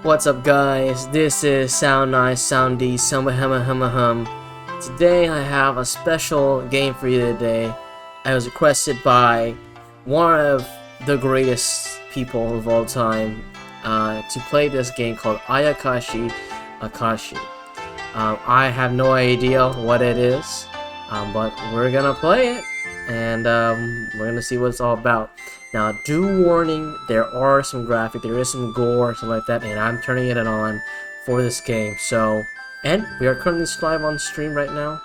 What's up, guys? This is Sound Nice, Sound D, hum. Today I have a special game for you today. I was requested by one of the greatest people of all time to play this game called Ayakashi Akashi. I have no idea what it is, but we're gonna play it, and we're gonna see what it's all about. Now, due warning, there are some graphic, there is some gore, something like that, and I'm turning it on for this game. So, and we are currently live on stream right now.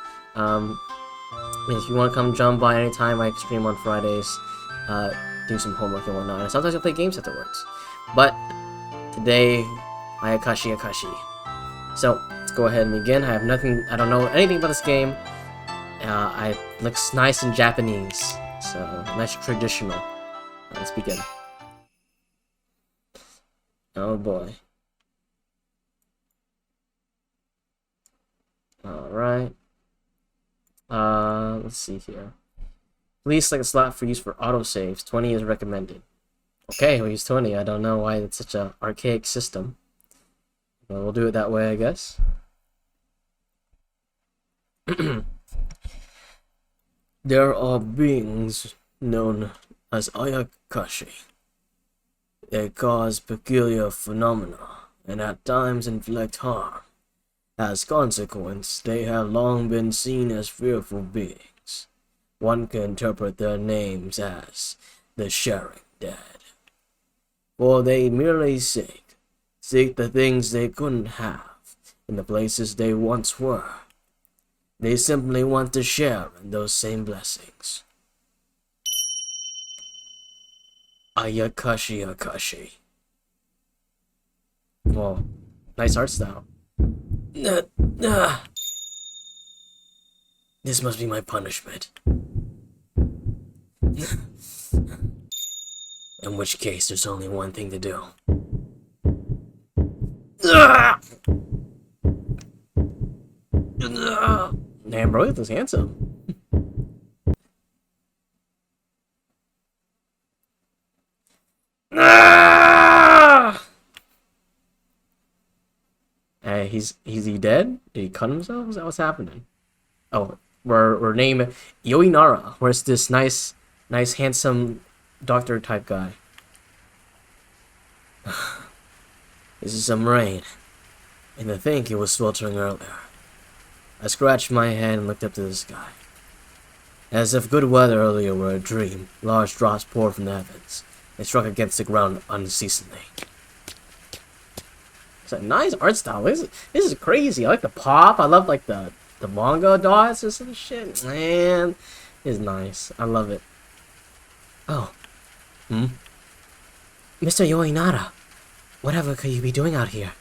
If you want to come jump by anytime, I stream on Fridays, do some homework and whatnot. And sometimes I play games afterwards. But today, Ayakashi Akashi. So let's go ahead and begin. I don't know anything about this game. It looks nice in Japanese, so nice traditional. Let's begin. Oh boy. Alright. Let's see here. Please select a slot for use for autosaves. 20 is recommended. Okay, we'll use 20. I don't know why it's such an archaic system. But we'll do it that way, I guess. There are beings known as Ayakashi. They cause peculiar phenomena and at times inflict harm. As consequence, they have long been seen as fearful beings. One can interpret their names as the Sharing Dead. For they merely seek the things they couldn't have in the places they once were. They simply want to share in those same blessings. Ayakashi Akashi. Well, nice art style. This must be my punishment. In which case, there's only one thing to do. Damn, bro, this is handsome. Hey, is he dead? Did he cut himself? Is that what's happening? Oh, we're named Yoinara. Where's this nice, handsome doctor type guy? This is some rain, and I think it was sweltering earlier. I scratched my head and looked up to the sky. As if good weather earlier were a dream, large drops poured from the heavens. They struck against the ground unceasingly. It's a nice art style. This is crazy. I like the pop. I love like the manga dots or some shit. Man, it's nice. I love it. Oh. Mr. Yoinara, whatever could you be doing out here?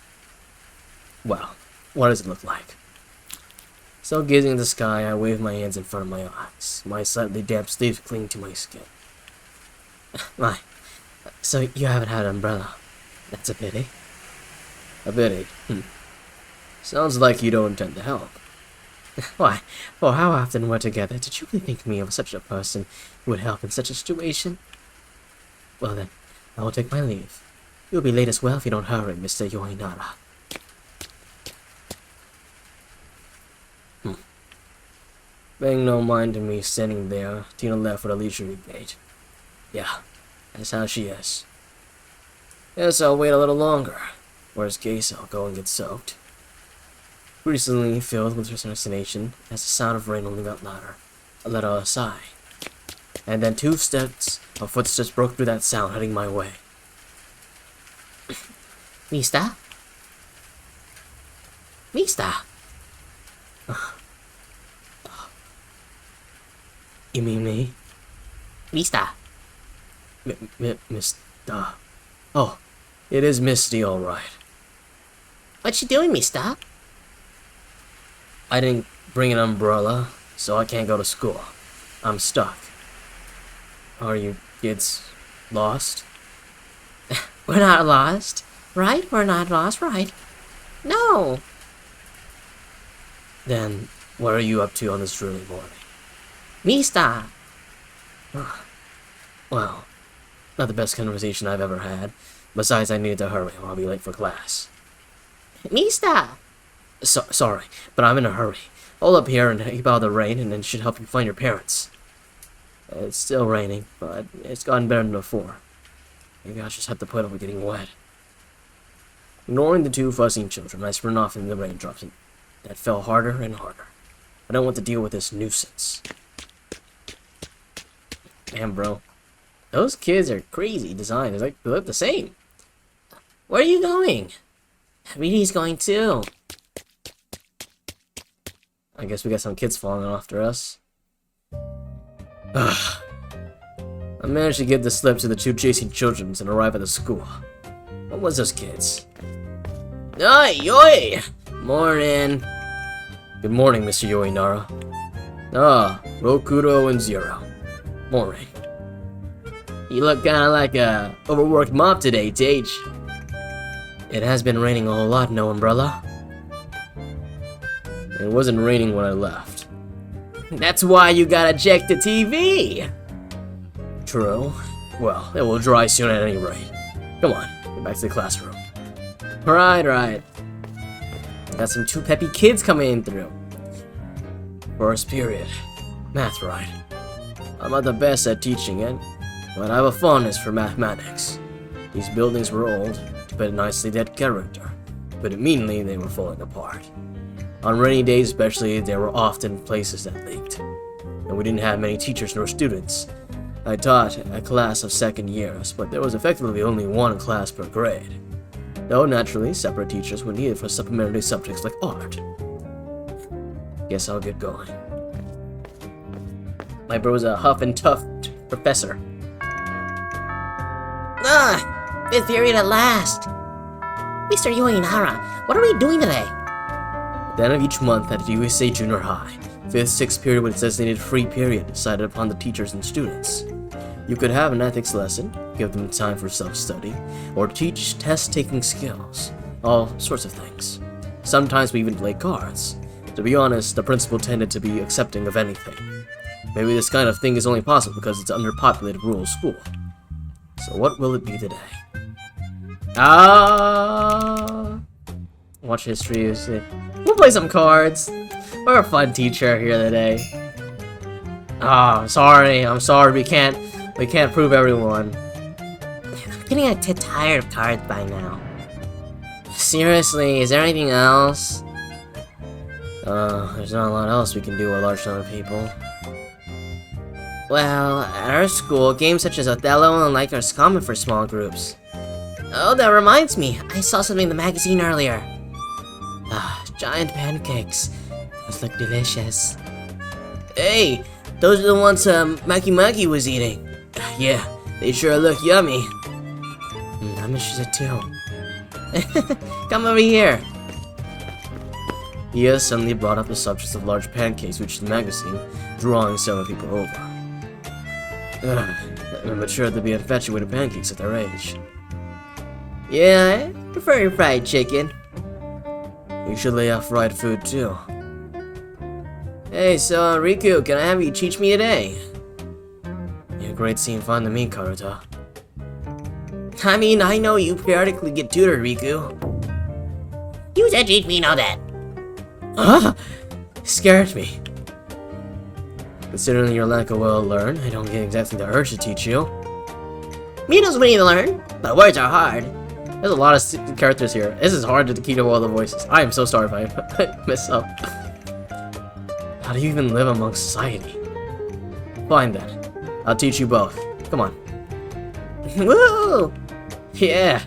Well, what does it look like? So gazing at the sky, I wave my hands in front of my eyes. My slightly damp sleeves cling to my skin. My, so you haven't had an umbrella. That's a pity. A pity. Sounds like you don't intend to help. Why, for how often we're together, did you really think me of such a person who would help in such a situation? Well then, I will take my leave. You'll be late as well if you don't hurry, Mr. Yoinara. Paying no mind to me standing there, Tina left with a leisurely gait. Yeah, that's how she is. Guess I'll wait a little longer. Worst case, I'll go and get soaked. Recently filled with resignation, as the sound of rain only got louder, I let out a sigh. And then two steps of footsteps broke through that sound, heading my way. Mista? Mista? You mean me? Mista. Mista. Oh, it is Misty, all right. What you doing, Mista? I didn't bring an umbrella, so I can't go to school. I'm stuck. Are you kids lost? We're not lost, right? We're not lost, right? No. Then, what are you up to on this early morning? Mista! Well, not the best conversation I've ever had. Besides, I needed to hurry or I'll be late for class. Mista! Sorry, but I'm in a hurry. Hold up here and keep out of the rain, and then should help you find your parents. It's still raining, but it's gotten better than before. Maybe I just have to put up with getting wet. Ignoring the two fussing children, I sprint off in the raindrops that fell harder and harder. I don't want to deal with this nuisance. Damn, bro. Those kids are crazy design. They look the same. Where are you going? Reedy's going too. I guess we got some kids following after us. Ugh. I managed to give the slip to the two chasing children and arrive at the school. What was those kids? Oi, oi! Morning. Good morning, Mr. Yoinara. Ah, Rokuro and Zero. Morning. You look kinda like a overworked mop today, Tage. It has been raining a whole lot, no umbrella. It wasn't raining when I left. That's why you gotta check the TV! True. Well, it will dry soon at any rate. Come on, get back to the classroom. Right. Got some two peppy kids coming in through. First period. Math, right? I'm not the best at teaching it, but I have a fondness for mathematics. These buildings were old, to put it nicely, they had character. But immediately they were falling apart. On rainy days especially, there were often places that leaked. And we didn't have many teachers nor students. I taught a class of second years, but there was effectively only one class per grade. Though naturally, separate teachers were needed for supplementary subjects like art. Guess I'll get going. My bro's a huff and tough professor. Ah! Fifth period at last! Mr. Yoinara, what are we doing today? At the end of each month at USA Junior High, 5th, 6th period was a designated free period decided upon the teachers and students. You could have an ethics lesson, give them time for self-study, or teach test-taking skills, all sorts of things. Sometimes we even play cards. To be honest, the principal tended to be accepting of anything. Maybe this kind of thing is only possible because it's an underpopulated rural school. So what will it be today? Watch history. We'll play some cards. We're a fun teacher here today. I'm sorry. We can't prove everyone. I'm getting a bit tired of cards by now. Seriously, is there anything else? There's not a lot else we can do with a large number of people. Well, at our school, games such as Othello and like are common for small groups. Oh, that reminds me. I saw something in the magazine earlier. Giant pancakes. Those look delicious. Hey, those are the ones Maki was eating. Yeah, they sure look yummy. I'm interested too. Come over here. He suddenly brought up the subject of large pancakes, which the magazine, drawing several people over. I'm mature to be infatuated with pancakes at their age. Yeah, I prefer fried chicken. You should lay off fried food too. Hey, so Riku, can I have you teach me today? You're a great seeing finding me, Karuta. I mean, I know you periodically get tutored, Riku. You said teach me, know that. Scared me. Considering your lack of will to learn, I don't get exactly the urge to teach you. Mito's willing to learn, but words are hard. There's a lot of characters here. This is hard to keep up all the voices. I am so sorry if I mess up. How do you even live among society? Fine then. I'll teach you both. Come on. Woo! Yeah!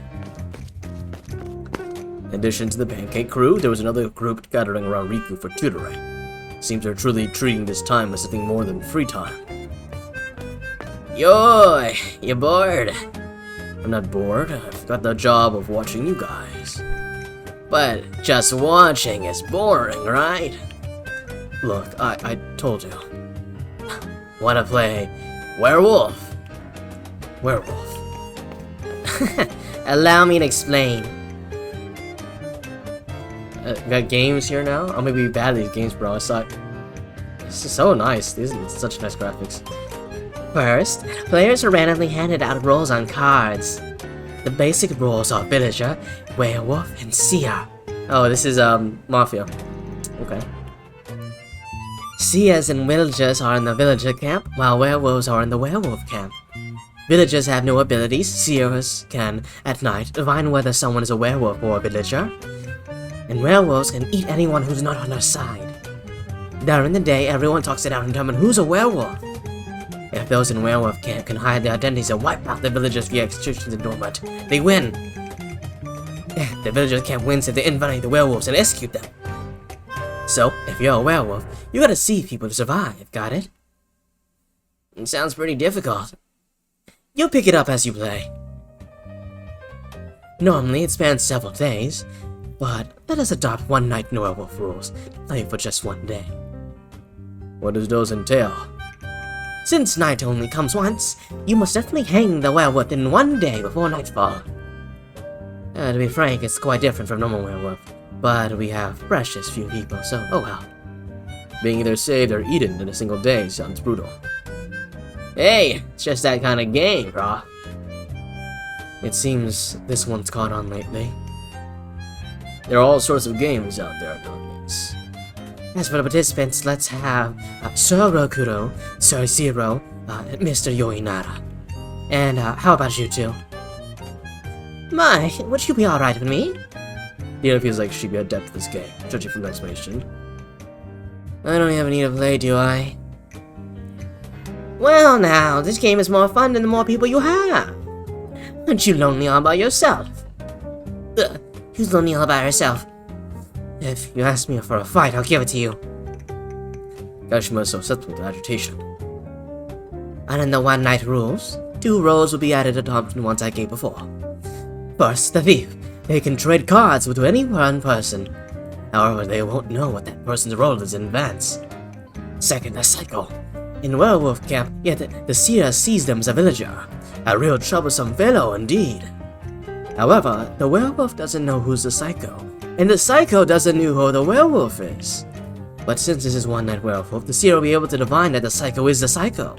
In addition to the pancake crew, there was another group gathering around Riku for tutoring. Seems they're truly treating this time as something more than free time. Yo, you bored? I'm not bored. I've got the job of watching you guys. But just watching is boring, right? Look, I told you. Wanna play werewolf? Werewolf. Allow me to explain. Got games here now? I'm gonna be bad at these games, bro. This is so nice. These are such nice graphics. First, players are randomly handed out rolls on cards. The basic rules are villager, werewolf, and seer. Oh, this is, Mafia. Okay. Seers and villagers are in the villager camp, while werewolves are in the werewolf camp. Villagers have no abilities. Seers can, at night, divine whether someone is a werewolf or a villager. And werewolves can eat anyone who's not on their side. During the day, everyone talks it out and determine who's a werewolf. If those in werewolf camp can hide their identities and wipe out the villagers via executions and dormant, they win. The villagers camp wins if they invite the werewolves and execute them. So, if you're a werewolf, you gotta see people to survive, got it? It sounds pretty difficult. You'll pick it up as you play. Normally, it spans several days, but let us adopt one night werewolf rules, play for just one day. What does those entail? Since night only comes once, you must definitely hang the werewolf in one day before nightfall. To be frank, it's quite different from normal werewolf, but we have precious few people, so oh well. Being either saved or eaten in a single day sounds brutal. Hey, it's just that kind of game, brah. It seems this one's caught on lately. There are all sorts of games out there nowadays. As for the participants, let's have Sir Rokuro, Sir Zero, Mr. Yoinara. And how about you two? My, would you be alright with me? Dina feels like she'd be adept at this game, judging from the explanation. I don't have any to play, do I? Well now, this game is more fun than the more people you have. Aren't you lonely all by yourself? Who's lonely all by herself? If you ask me for a fight, I'll give it to you. Kashima is so susceptible to agitation. And in the one night rules, 2 roles will be added to the ones I gave before. First, the thief. They can trade cards with any one person. However, they won't know what that person's role is in advance. Second, the psycho. In werewolf camp, yet the seer sees them as a villager. A real troublesome fellow indeed. However, the werewolf doesn't know who's the psycho, and the psycho doesn't know who the werewolf is. But since this is one night werewolf, the seer will be able to divine that the psycho is the psycho.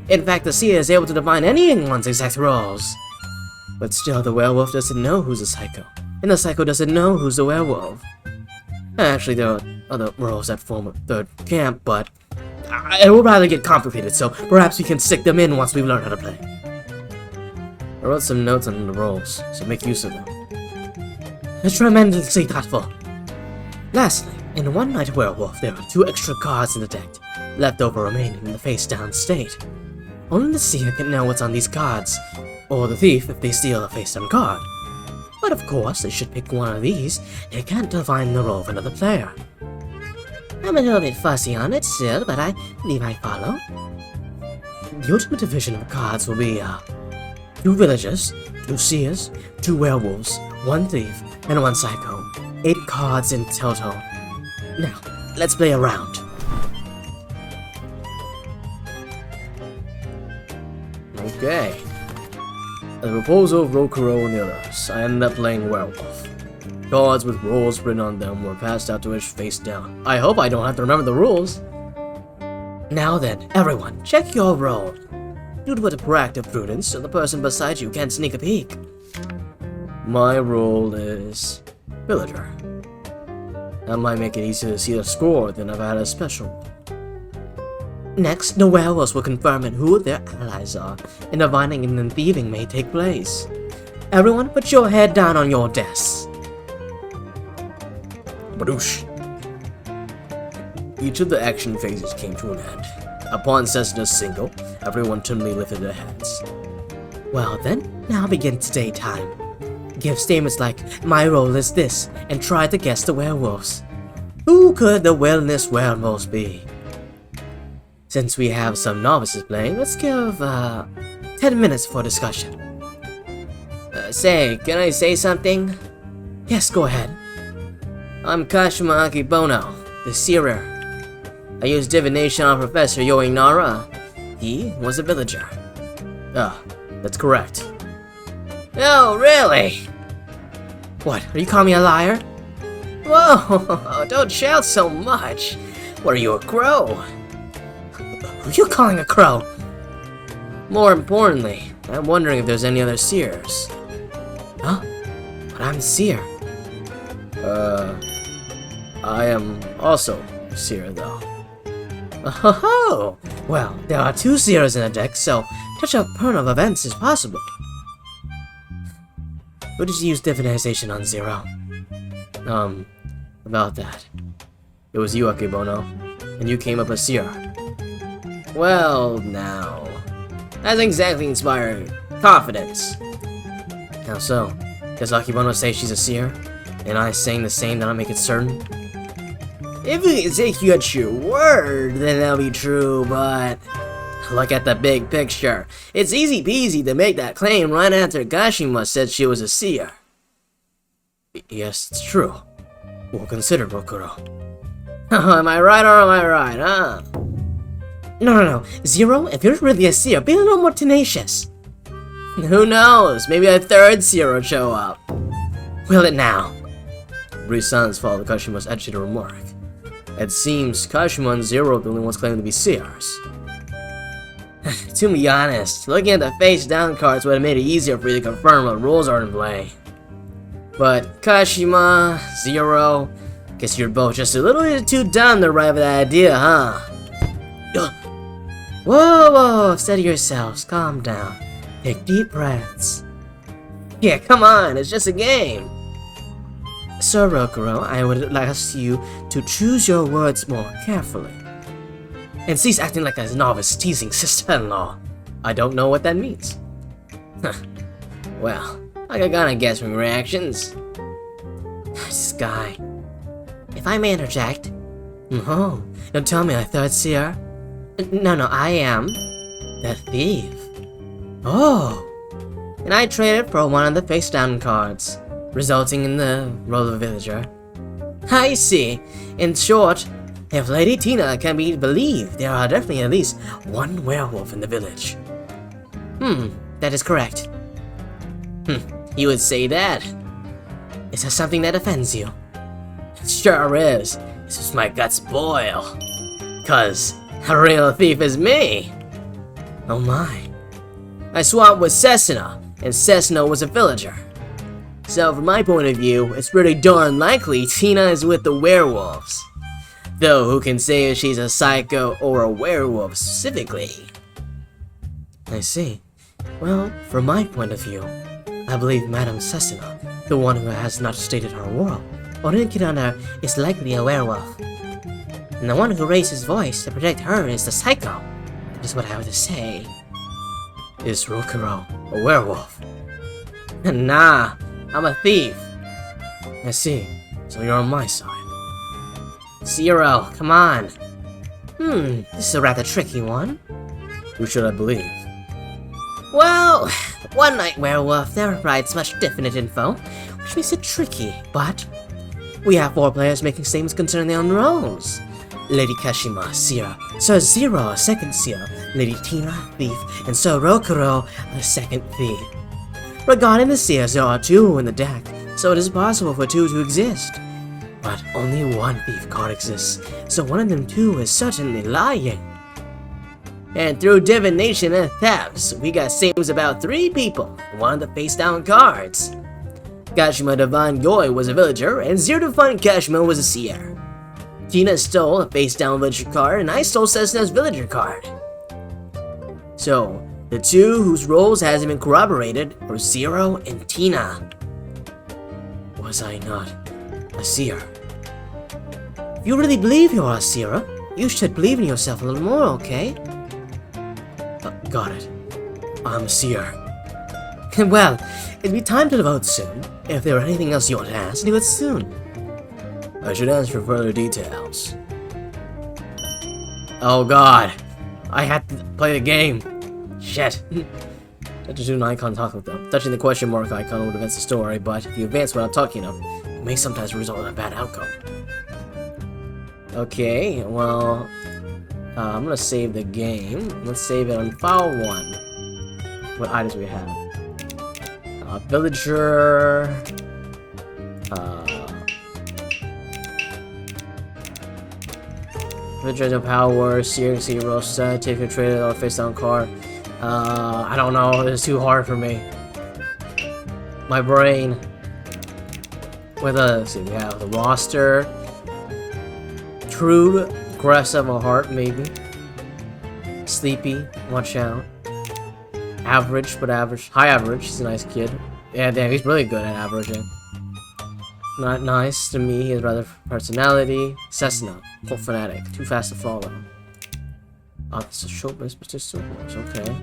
In fact, the seer is able to divine anyone's exact roles. But still, the werewolf doesn't know who's the psycho, and the psycho doesn't know who's the werewolf. Actually, there are other roles that form a third camp, but it will rather get complicated, so perhaps we can stick them in once we learn how to play. I wrote some notes on the roles, so make use of them. It's tremendously thoughtful. Lastly, in One Night Werewolf, there are 2 extra cards in the deck, left over remaining in the face-down state. Only the seer can know what's on these cards, or the thief if they steal a face-down card. But of course, they should pick one of these. They can't divine the role of another player. I'm a little bit fussy on it still, but I believe I follow. The ultimate division of cards will be 2 villagers, 2 seers, 2 werewolves, 1 thief, and 1 psycho. 8 cards in total. Now, let's play a round. Okay. At the proposal of Rokuro and the others, I ended up playing werewolf. Cards with roles written on them were passed out to each face down. I hope I don't have to remember the rules. Now then, everyone, check your role. You'd put a proactive prudence so the person beside you can't sneak a peek. My role is villager. That might make it easier to see the score than if I had a special. Next, the werewolves will confirm who their allies are, and divining and then thieving may take place. Everyone, put your head down on your desks. Badoosh. Each of the action phases came to an end. Upon Cessna's single, everyone timidly lifted their heads. Well then, now begins daytime. Give statements like, my role is this, and try to guess the werewolves. Who could the wellness werewolves be? Since we have some novices playing, let's give 10 minutes for discussion. Say, can I say something? Yes, go ahead. I'm Kashima Akibono, the seerer. I used divination on Professor Yoinara. He was a villager. Ah, that's correct. Oh, really? What, are you calling me a liar? Whoa, don't shout so much. What are you, a crow? Who are you calling a crow? More importantly, I'm wondering if there's any other seers. Huh? But I'm the seer. I am also a seer, though. Oh, well, there are 2 seers in the deck, so such a turn of events is possible. Who did you use divinization on, Zero? About that. It was you, Akebono, and you came up a seer. Well, now, that's exactly inspired confidence. How so? Does Akebono say she's a seer, and I saying the same that I make it certain? If we can take you at your word, then that'll be true, but look at the big picture. It's easy peasy to make that claim right after Kashima said she was a seer. Yes, it's true. We'll consider Rokuro. Am I right or am I right, huh? No. Zero, if you're really a seer, be a little more tenacious. Who knows? Maybe a 3rd seer will show up. Will it now? Brief silence followed Kashima's agitated remark. It seems Kashima and Zero are the only ones claiming to be seers. To be honest, looking at the face down cards would have made it easier for you to confirm what rules are in play. But Kashima, Zero, guess you're both just a little bit too dumb to arrive at that idea, huh? Whoa, steady yourselves, calm down. Take deep breaths. Yeah, come on, it's just a game. Sir Rokuro, I would like you to choose your words more carefully. And cease acting like a novice teasing sister-in-law. I don't know what that means. Well, I can kinda guess from your reactions. This guy. If I may interject. No, don't tell me a 3rd seer. No, I am the thief. Oh, and I traded for one of the face-down cards, resulting in the role of a villager. I see. In short, if Lady Tina can be believed, there are definitely at least one werewolf in the village. That is correct. You would say that? Is there something that offends you? It sure is. It's just my guts boil. 'Cause a real thief is me. Oh my. I swapped with Cessna, and Cessna was a villager. So from my point of view, it's pretty darn likely Tina is with the werewolves. Though who can say if she's a psycho or a werewolf specifically? I see. Well, from my point of view, I believe Madame Cessna, the one who has not stated her role, or indicated her, is likely a werewolf. And the one who raised his voice to protect her is the psycho. That is what I have to say. Is Rokuro a werewolf? Nah, I'm a thief. I see. So you're on my side. Zero, come on. This is a rather tricky one. Who should I believe? Well, one night werewolf never provides much definite info, which makes it tricky, but we have 4 players making statements concerning their own roles. Lady Kashima, seer, Sir Zero, 2nd seer, Lady Tina, thief, and Sir Rokuro, the 2nd thief. Regarding the seers, there are 2 in the deck, so it is possible for 2 to exist. But only 1 thief card exists, so one of them 2 is certainly lying. And through divination and thefts, we got statements about 3 people, one of the face-down cards. Kashima Divine Yoi was a villager, and Zero Divine Kashima was a seer. Tina stole a face-down villager card, and I stole Cessna's villager card. So, the 2 whose roles hasn't been corroborated are Zero and Tina. Was I not a seer? If you really believe you are a seer, you should believe in yourself a little more, okay? Got it. I'm a seer. Well, it'll be time to vote soon. If there were anything else you want to ask, do it soon. I should ask for further details. Oh god, I had to play the game. Shit. Touching an icon talking though. Touching the question mark icon would advance the story, but if you advance without talking of, it may sometimes result in a bad outcome. Okay, well, I'm gonna save the game. Let's save it on file 1. What items we have? Villager. Villager power, Seer, Zero, set, take a trade or face down card. I don't know, it's too hard for me. my brain. With a, let's see, we have the roster. Crude, aggressive at heart, maybe. Sleepy, watch out. Average, but average. High average, he's a nice kid. Yeah, damn, he's really good at averaging. Not nice to me, he has rather personality. Cessna, cult fanatic, too fast to follow. Officer Showbiz, Mr. Silvers, okay.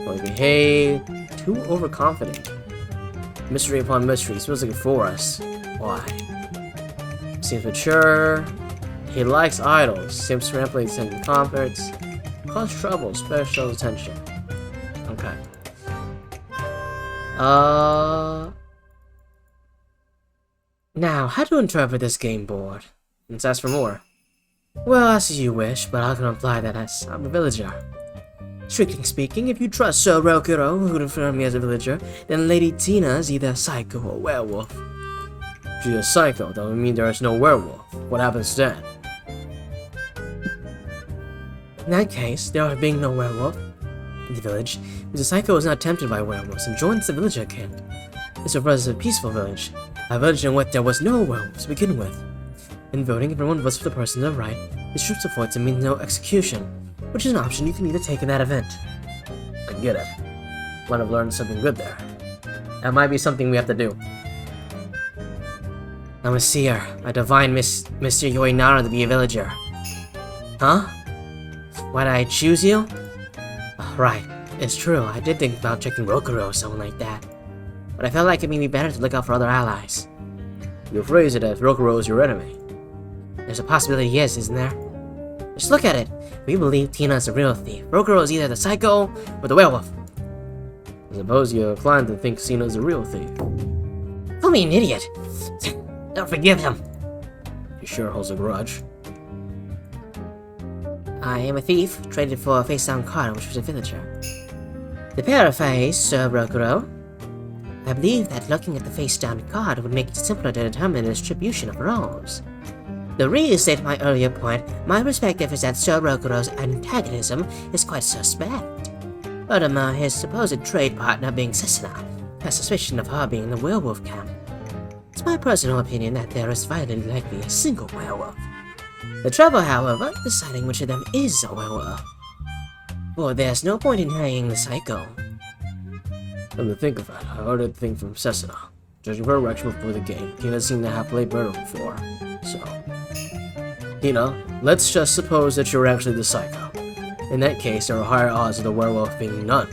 Well, behave, too overconfident. Mystery upon mystery, he smells like a forest. Why? Seems mature. He likes idols. Seems rampantly attending concerts. Cause trouble, special attention. Okay. Now, how to interpret this game board? Let's ask for more. Well, as you wish, but I can imply that as I'm a villager. Strictly speaking, if you trust Sir Rokuro, who confirmed me as a villager, then Lady Tina is either a psycho or werewolf. If she's a psycho, that would mean there is no werewolf. What happens then? In that case, there being no werewolf in the village, the psycho was not tempted by werewolves and joins the villager camp. This was a peaceful village, a village in which there was no werewolves to begin with. In voting, everyone votes for the person to the right. The troops avoid to mean no execution, which is an option you can either take in that event. I get it. Might have learned something good there. That might be something we have to do. I'm a seer, a divine Mr. Yoinara to be a villager. Huh? Why did I choose you? Oh, right, it's true, I did think about checking Rokuro or something like that. But I felt like it may be better to look out for other allies. You phrase it as Rokuro is your enemy. There's a possibility he is, isn't there? Just look at it. We believe Tina is the real thief. Rokuro is either the psycho or the werewolf. I suppose you're inclined to think Tina is the real thief. Call me an idiot. Don't forgive him. He sure holds a grudge. I am a thief, traded for a face-down card which was a villager. To paraphrase Sir Rokuro, I believe that looking at the face-down card would make it simpler to determine the distribution of roles. To restate my earlier point, my perspective is that Sir Rokuro's antagonism is quite suspect. Furthermore, his supposed trade partner being Cessna has suspicion of her being in the werewolf camp. It's my personal opinion that there is violently likely a single werewolf. The trouble, however, deciding which of them is a werewolf. For there's no point in hanging the psycho. Come to think of it, I heard a thing from Cessna. Judging her reaction before the game, Tina seemed to have played better before, so... Tina, let's just suppose that you're actually the psycho. In that case, there are higher odds of the werewolf being none.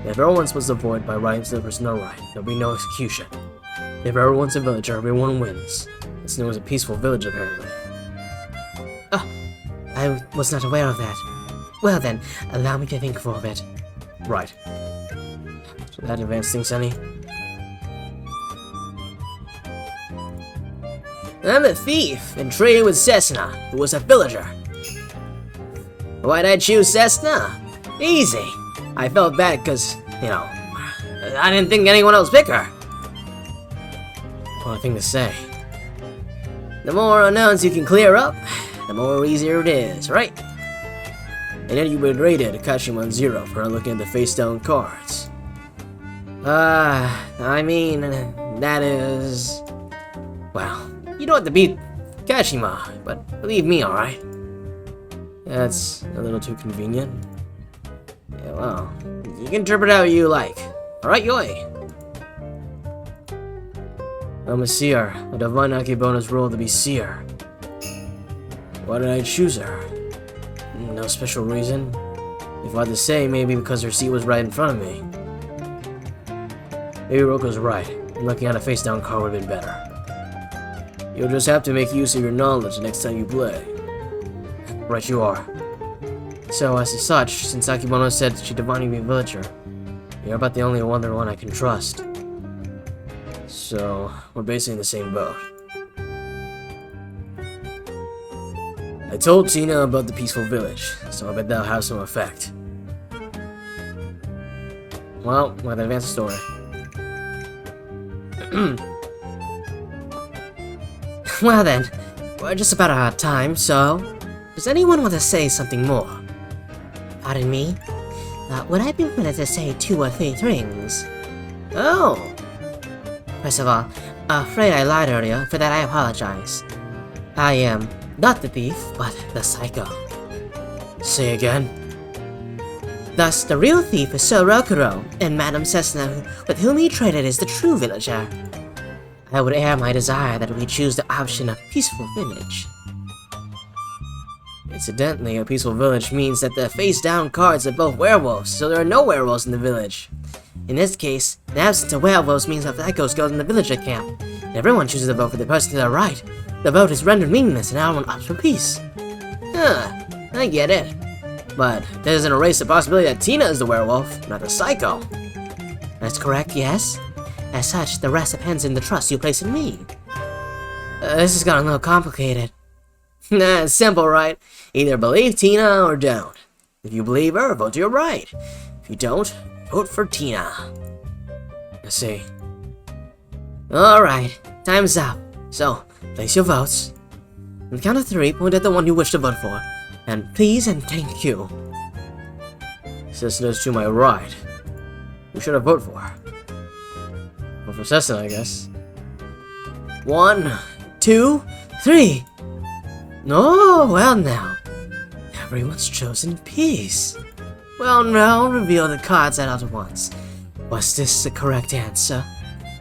If everyone's supposed to avoid by writing to the person on the right, there'll be no execution. If everyone's a villager, everyone wins. It's known as a peaceful village, apparently. Oh, I was not aware of that. Well then, allow me to think for a bit. Right. So that advanced things any? I'm a thief, and traded with Cessna, who was a villager. Why'd I choose Cessna? Easy. I felt bad because, you know, I didn't think anyone else picked her. What a thing to say. The more unknowns you can clear up, the more easier it is, right? And then you berated Akashi 0 for not looking at the face-down cards. I mean, that is... Well, you don't have to beat Kashima, but believe me, alright? That's a little too convenient. Yeah, well, you can interpret how you like. Alright, Yoi? I'm a seer, a divine Akebona's role to be seer. Why did I choose her? No special reason. If I had to say, maybe because her seat was right in front of me. Maybe Roko's right. Looking at a face-down card would have been better. You'll just have to make use of your knowledge the next time you play. Right you are. So, as such, since Akebono said she divinely be a villager, you're about the only other one I can trust. So, we're basically in the same boat. I told Tina about the peaceful village, so I bet that'll have some effect. Well, we'll have to advance the story. Well then, we're just about out of time, so... Does anyone want to say something more? Pardon me? Would I be permitted to say 2 or 3 things? Oh! First of all, afraid I lied earlier. For that I apologize. I am not the thief, but the psycho. Say again? Thus, the real thief is Sir Rokuro, and Madame Cessna, with whom he traded, is the true villager. I would air my desire that we choose the option of peaceful village. Incidentally, a peaceful village means that the face-down cards are both werewolves, so there are no werewolves in the village. In this case, the absence of werewolves means that psychos go in the villager camp, and everyone chooses to vote for the person to their right. The vote is rendered meaningless, and everyone opts for peace. I get it. But that doesn't erase the possibility that Tina is the werewolf, not the psycho. That's correct, yes. As such, the rest depends on the trust you place in me. This has gotten a little complicated. Nah, it's simple, right? Either believe Tina or don't. If you believe her, vote to your right. If you don't, vote for Tina. I see. Alright, time's up. So, place your votes. On the count of 3, point at the one you wish to vote for. And please and thank you. Cessna's to my right. Who should I vote for? Vote for Cessna, I guess. 1, 2, 3. Oh, well now. Everyone's chosen peace. Well, now I'll reveal the cards at once. Was this the correct answer?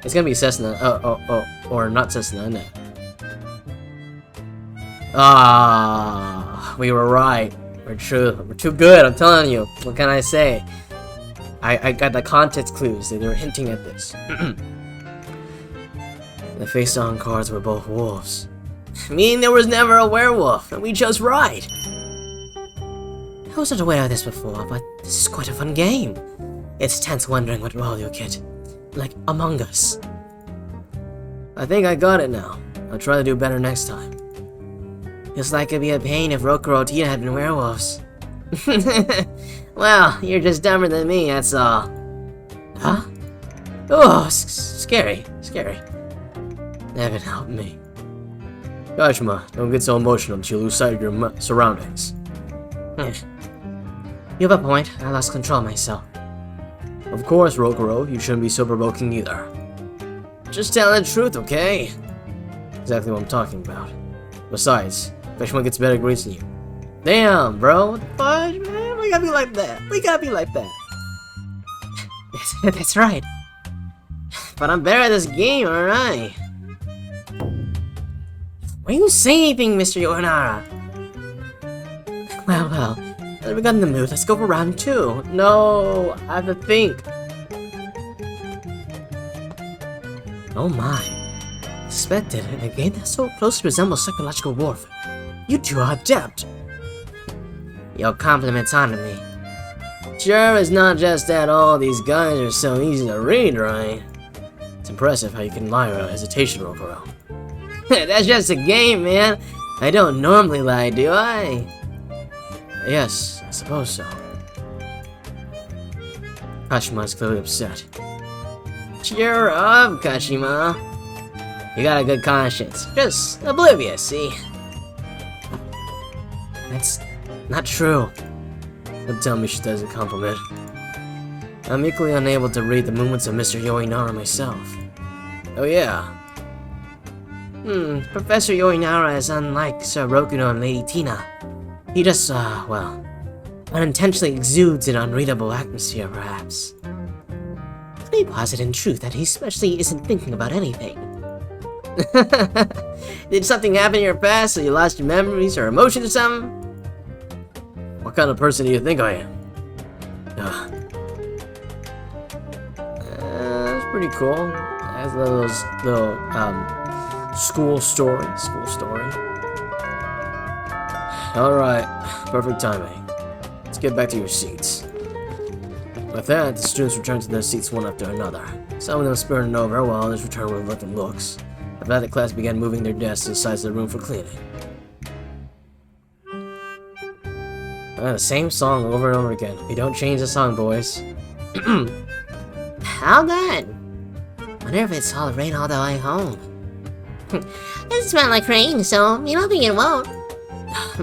It's gonna be Cessna. Or not Cessna, no. We were right. We're too good, I'm telling you. What can I say? I got the context clues. They were hinting at this. The face-on cards were both wolves. Meaning there was never a werewolf, and we chose right. I wasn't aware of this before, but this is quite a fun game. It's tense wondering what role you'll get. Like Among Us. I think I got it now. I'll try to do better next time. Feels like it'd be a pain if Rokuro and Tina had been werewolves. Well, you're just dumber than me, that's all. Huh? Oh, scary. Heaven help me. Kashima, don't get so emotional that you lose sight of your surroundings. You have a point. I lost control myself. Of course, Rokuro, you shouldn't be so provoking either. Just tell the truth, okay? Exactly what I'm talking about. Besides, Fishman gets better grades than you. Damn, bro, what the fudge, man? We gotta be like that. That's right. But I'm better at this game, alright? Why don't you say anything, Mr. Yohanara? Well, now that we got in the mood, let's go for round 2. No, I have to think. Oh my. Expected in a game that so closely resembles psychological warfare. You two are adept. Your compliments honor me. Sure, it's not just that all these guys are so easy to read, right? It's impressive how you can lie without hesitation, Rokuro. That's just a game, man. I don't normally lie, do I? Yes, I suppose so. Kashima's clearly upset. Cheer up, Kashima. You got a good conscience. Just oblivious, see? That's not true. Don't tell me she doesn't compliment. I'm equally unable to read the movements of Mr. Yoinara myself. Oh yeah. Professor Yoinara is unlike Sir Rokuno and Lady Tina. He just, well, unintentionally exudes an unreadable atmosphere, perhaps. Let me posit in truth that he especially isn't thinking about anything. Did something happen in your past so you lost your memories or emotions or something? What kind of person do you think I am? That's pretty cool. Has those little school story. Alright, perfect timing. Let's get back to your seats. With that, the students returned to their seats one after another. Some of them spurting over while others returned with looking looks. After that, the class began moving their desks to the sides of the room for cleaning. The same song over and over again. We don't change the song, boys. How good. Wonder if it's all rain all the way home. It smells like rain, so you don't think it won't.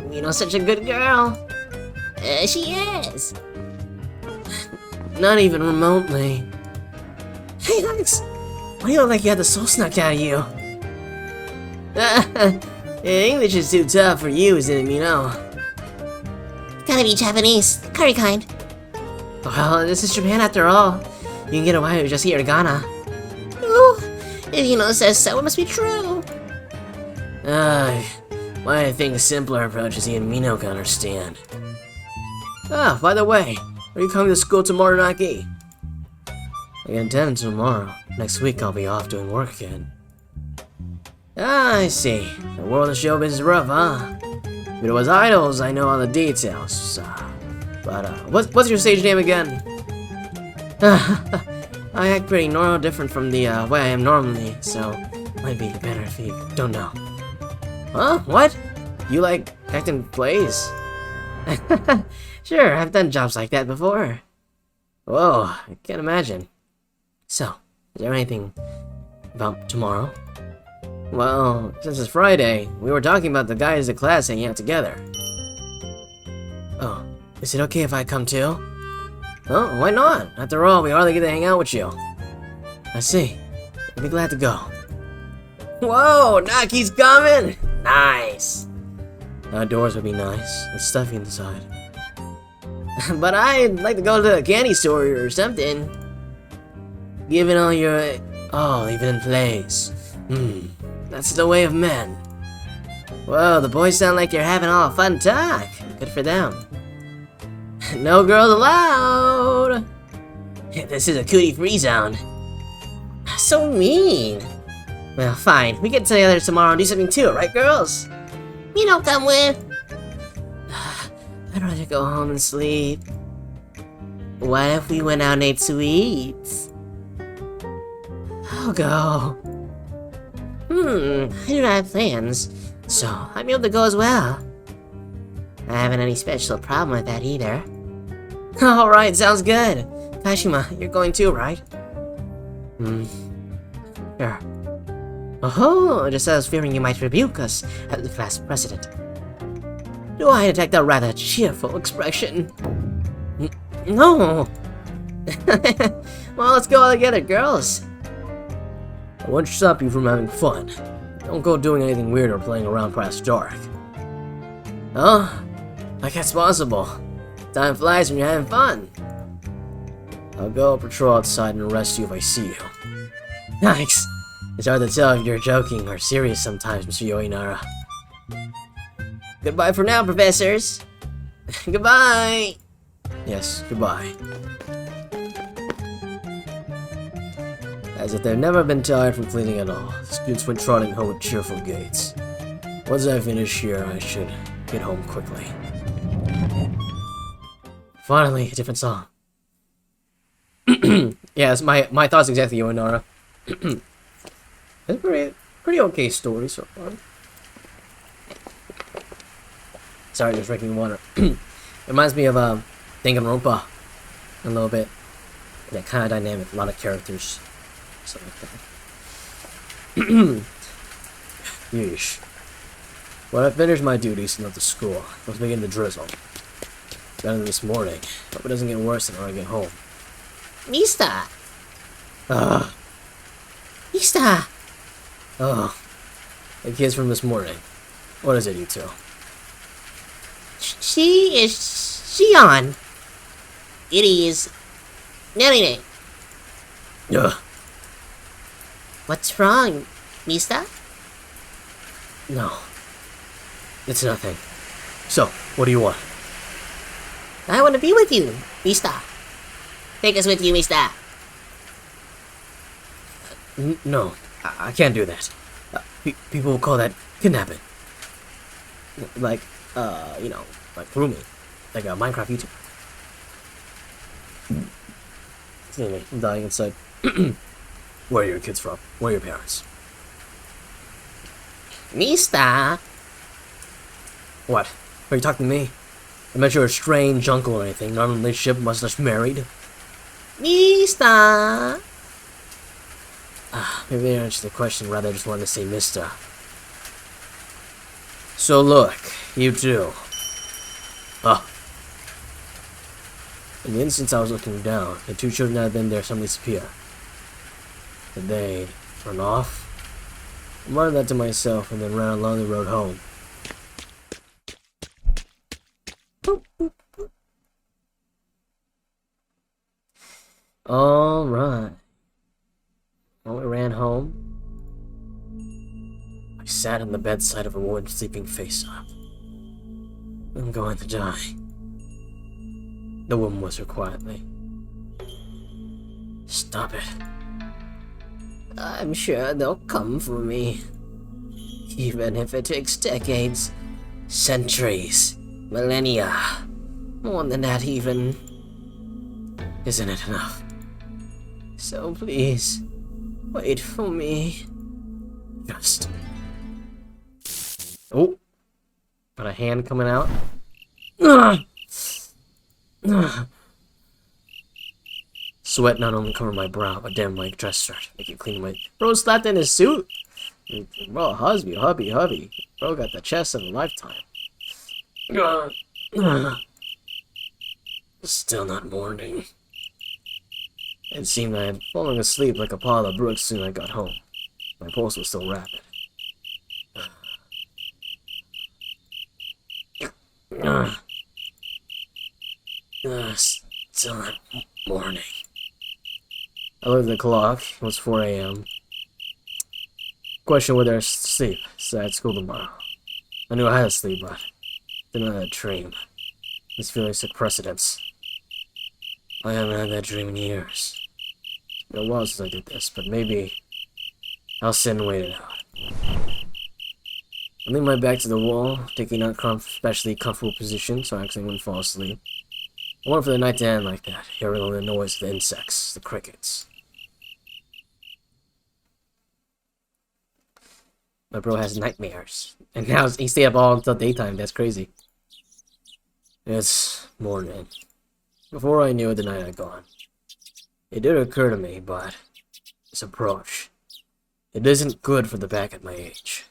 Mino's such a good girl. She is. Not even remotely. Hey, Alex! Why do you look like you had the soul snuck out of you? English is too tough for you, isn't it, Mino? Gotta be Japanese. Curry kind. Well, this is Japan after all. You can get away with just hiragana. Ooh, if Yuno says so, it must be true. Why I think a simpler approach is even Mino can understand. Ah, by the way, are you coming to school tomorrow, Naki? I intend tomorrow. Next week I'll be off doing work again. Ah, I see. The world of showbiz is rough, huh? If it was idols, I know all the details. But what's your stage name again? I act pretty different from the way I am normally, so might be better if you don't know. Huh? What? You like acting plays? Sure, I've done jobs like that before. Whoa, I can't imagine. So, is there anything about tomorrow? Well, since it's Friday, we were talking about the guys in class hanging out together. Oh, is it okay if I come too? Oh, why not? After all, we hardly get to hang out with you. I see. I'd be glad to go. Whoa, Naki's coming! Nice! Outdoors would be nice. It's stuffy inside. But I'd like to go to a candy store or something. Given all your... Oh, even in plays. That's the way of men. Whoa, the boys sound like you're having all a fun talk. Good for them. No girls allowed! This is a cootie-free zone. So mean. Well, fine. We get together tomorrow and do something too, right, girls? You don't come with. I'd rather go home and sleep. What if we went out and ate sweets? I'll go. I do not have plans, so I'm able to go as well. I haven't any special problem with that either. Alright, sounds good. Kashima, you're going too, right? Sure. Oh, just as I was fearing you might rebuke us as the class president. Do I detect a rather cheerful expression? No! Well, let's go all together, girls. I won't stop you from having fun. Don't go doing anything weird or playing around past dark. Oh, like that's possible. Time flies when you're having fun. I'll go patrol outside and arrest you if I see you. Nice! It's hard to tell if you're joking or serious sometimes, Mr. Yoinara. Goodbye for now, professors! Goodbye! Yes, goodbye. As if they've never been tired from cleaning at all, the students went trotting home with cheerful gaits. Once I finish here, I should get home quickly. Finally, a different song. Yes, my thoughts exactly, Yoinara. It's a pretty okay story so far. Sorry, just drinking water. Reminds me of Danganronpa a little bit. That kind of dynamic, a lot of characters. Something like that. Yeesh. When I finished my duties and left the school, it was beginning to drizzle. Better this morning. Hope it doesn't get worse than when I get home. Mista! Ugh. Mista! Oh. The kids from this morning. What is it, you two? She is Shion. It is Nerine. Ugh. What's wrong, Mista? No. It's nothing. So, what do you want? I want to be with you, Mista. Take us with you, Mista. No, I can't do that. People will call that kidnapping. Like, you know, like grooming. Like a Minecraft YouTuber. Excuse me, I'm dying inside. Where are your kids from? Where are your parents? Mista! What? Are you talking to me? I bet you're a strange uncle or anything, not in a relationship, much less married. Mista! Maybe I answered the question rather I just wanted to say Mista. So look, you two. In the instance I was looking down, the two children that had been there suddenly disappear. Did they run off? I muttered that to myself and then ran along the road home. Alright. When we ran home, I sat on the bedside of a woman sleeping face up. I'm going to die. The woman whispered quietly. Stop it. I'm sure they'll come for me. Even if it takes decades, centuries, millennia, more than that even. Isn't it enough? So please, wait for me. Just. Oh, got a hand coming out. Sweat not only covered my brow, but damn my dress shirt. Make it clean my. Bro slapped in his suit. Bro, hubby. Bro got the chest of a lifetime. Still not morning. It seemed I had fallen asleep like a pile of bricks soon I got home. My pulse was still rapid. Still not morning. I looked at the clock. It was 4 a.m. Question whether I should sleep, so I had school tomorrow. I knew I had to sleep, but didn't have a dream. This feeling took precedence. I haven't had that dream in years. It's been a while since I did this, but maybe I'll sit and wait it out. I leaned my back to the wall, taking an especially comfortable position so I actually wouldn't fall asleep. I wanted for the night to end like that, hearing the noise of the insects, the crickets. My bro has nightmares, and now he stay up all until daytime. That's crazy. It's morning. Before I knew it, the night had gone. It did occur to me, but this approach, it isn't good for the back at my age.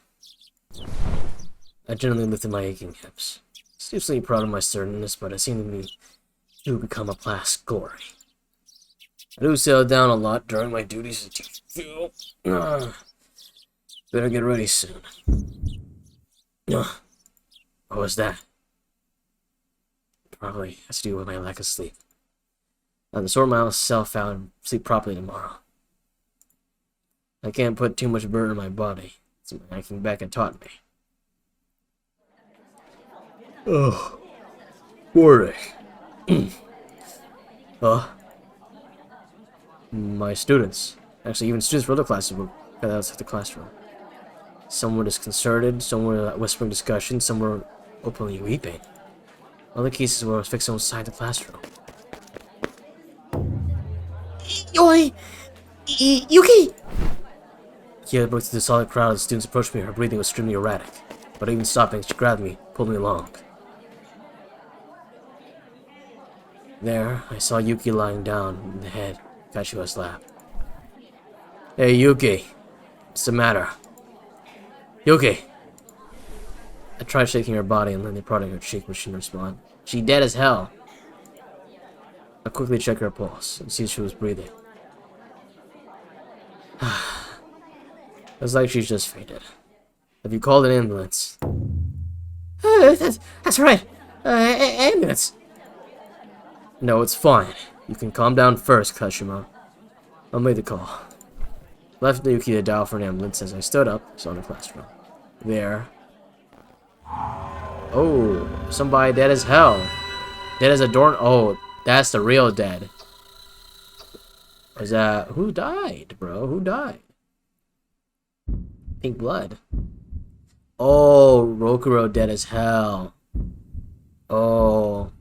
I gently lifted my aching hips. Seriously proud of my sternness, but it seemed to me to become a past glory. I do settle down a lot during my duties as a better get ready soon. What was that? Probably has to do with my lack of sleep. I'm to sort myself out and sleep properly tomorrow. I can't put too much burden on my body. I came back and taught me. Oh, morning. My students. Actually, even students from other classes were outside the classroom. Some were disconcerted, some were whispering discussion, some were openly weeping. Other cases were fixed outside the classroom. Oi! Yuki! Kia broke through the solid crowd as students approached me. Her breathing was extremely erratic. But even stopping, she grabbed me, pulled me along. There, I saw Yuki lying down in the head, Kashiwa's lap. Hey, Yuki. What's the matter? Yuki! I tried shaking her body and lightly prodding her cheek, but she didn't respond. She dead as hell. I quickly checked her pulse and see if she was breathing. It's like she's just fainted. Have you called an ambulance? That's right. Ambulance. No, it's fine. You can calm down first, Kashima. I'll make the call. Left Yuki to dial for an ambulance as I stood up, saw the classroom. There. Oh, somebody dead as hell. Dead as a door. Oh, that's the real dead. Is that who died, bro? Who died? Pink blood. Oh, Rokuro dead as hell. Oh.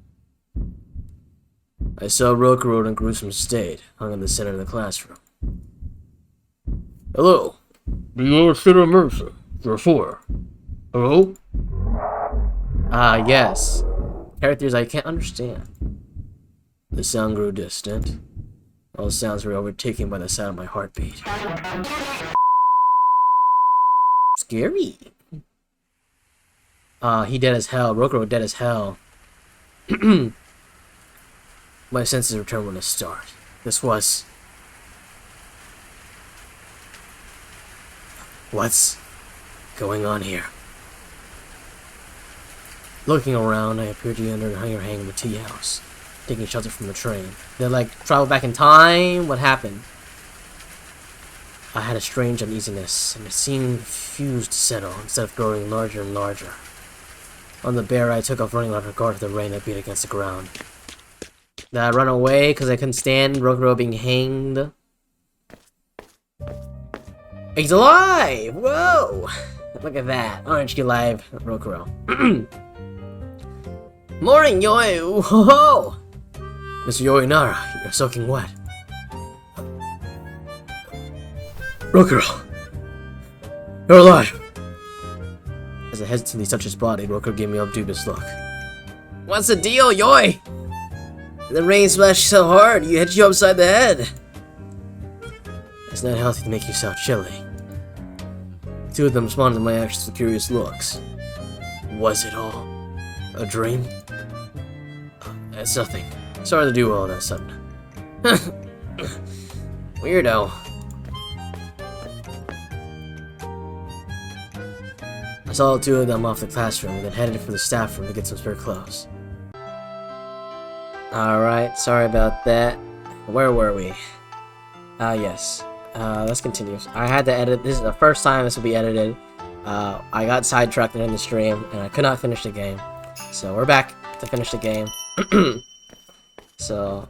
I saw Rokuro in a gruesome state, hung in the center of the classroom. Hello. Do you understand emergency? Therefore. Hello? Ah, yes. Characters I can't understand. The sound grew distant. All sounds were overtaken by the sound of my heartbeat. Scary. He dead as hell. Rokuro dead as hell. My senses returned when it started. This was... What's going on here? Looking around, I appeared to be under an overhang of a tea house, taking shelter from the train. They like travel back in time? What happened? I had a strange uneasiness, and it seemed refused to settle instead of growing larger and larger. On the bear, I took off running out of regard for the rain that beat against the ground. Did I run away because I couldn't stand Rokuro being hanged? He's alive! Whoa! Look at that. Aren't you alive, Rokuro? Morning, Yoi! Whoa! Mr. Yoinara, you're soaking wet. Rokuro! You're alive! As I hesitantly touched his body, Rokuro gave me a dubious look. What's the deal, Yoi? The rain splashed so hard, you hit you upside the head. It's not healthy to make you so chilly. The two of them responded to my actions with curious looks. Was it all a dream? It's nothing. Sorry to do all that sudden. Weirdo. I saw the two of them off the classroom and then headed for the staff room to get some spare clothes. Alright, sorry about that. Where were we? Yes. Let's continue. I had to edit. This is the first time this will be edited. I got sidetracked in the stream and I could not finish the game. So we're back to finish the game. So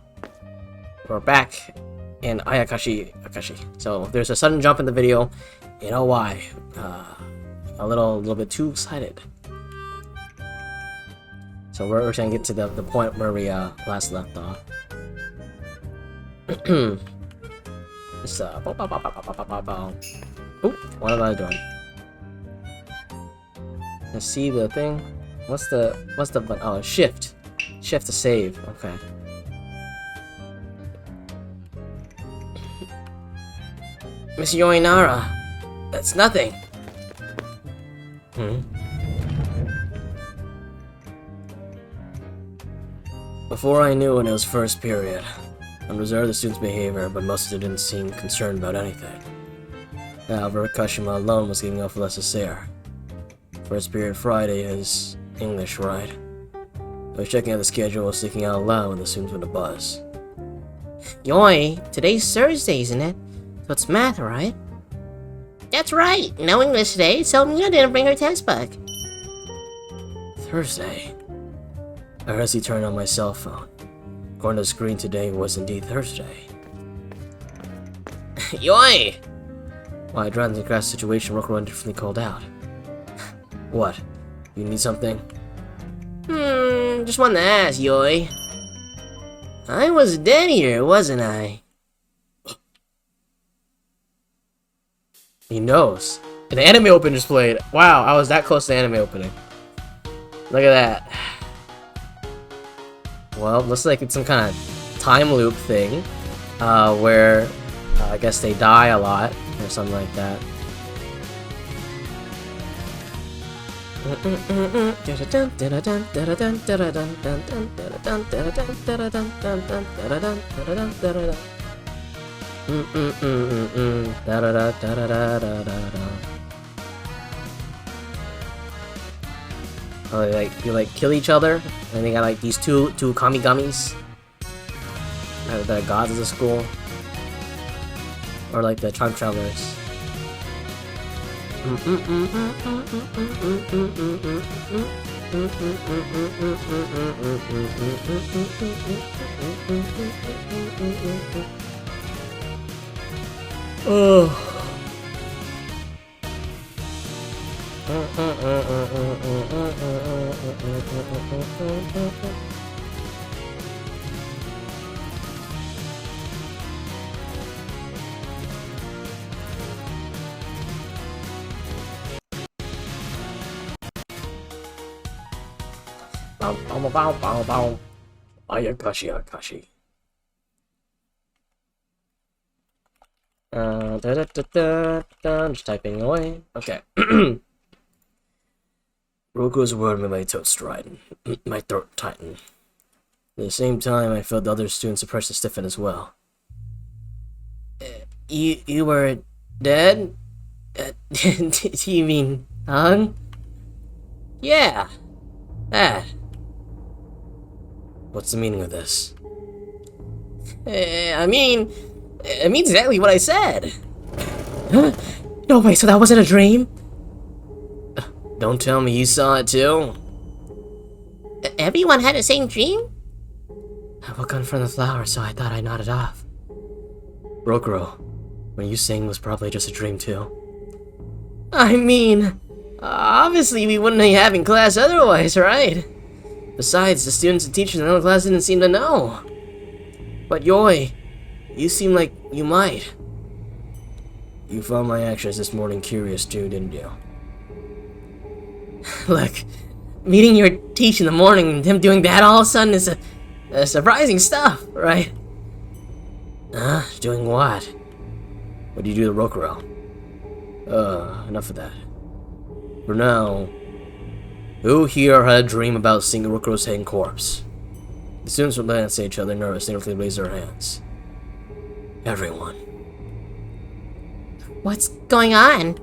we're back in Ayakashi Akashi. So if there's a sudden jump in the video, you know why. A little bit too excited. So we're trying to get to the point where we last left off. This oh, what am I doing? Let's see the thing. What's the button? Oh, shift to save. Okay. Miss Yoinara, that's nothing. Before I knew it, it was first period. I observed the students' behavior, but most of them didn't seem concerned about anything. However, Kashima alone was giving off less to air. First period Friday is English, right? I was checking out the schedule while speaking out loud when the students went to buzz. Yoi, today's Thursday, isn't it? So it's math, right? That's right. No English today, so Mina didn't bring her textbook. Thursday? I hurriedly turned on my cell phone. According to the screen, today was indeed Thursday. Yoi! While I tried to grasp the situation, Rokuro indifferently called out. What? You need something? Just wanted to ask, Yoi. I was dead here, wasn't I? He knows. An anime opening just played. Wow, I was that close to the anime opening. Look at that. Well, looks like it's some kind of time loop thing, where I guess they die a lot or something like that. Oh, they like kill each other, and they got like these two kamigamis that are gods of the school, or like the time travelers. Oh. Ayakashi Akashi. Just typing away. Okay. Roku's word made my throat striden. My throat tighten. At the same time, I felt the other students' suppressed to stiffen as well. You were dead? Do you mean hung? Yeah, that. What's the meaning of this? I mean, it means exactly what I said. Huh? No way, so that wasn't a dream? Don't tell me you saw it too. Everyone had the same dream? I woke up in front of the flower, so I thought I nodded off. Rokuro, what you saying was probably just a dream too. I mean, obviously we wouldn't be having class otherwise, right? Besides, the students and teachers in the other class didn't seem to know. But Yoi, you seem like you might. You found my actions this morning curious too, didn't you? Look, meeting your teacher in the morning and him doing that all of a sudden is surprising stuff, right? Doing what? What do you do to Rokuro? Enough of that. For now, who here had a dream about seeing Rokuro's hanging corpse? The students would glance at each other nervously and raise their hands. Everyone. What's going on?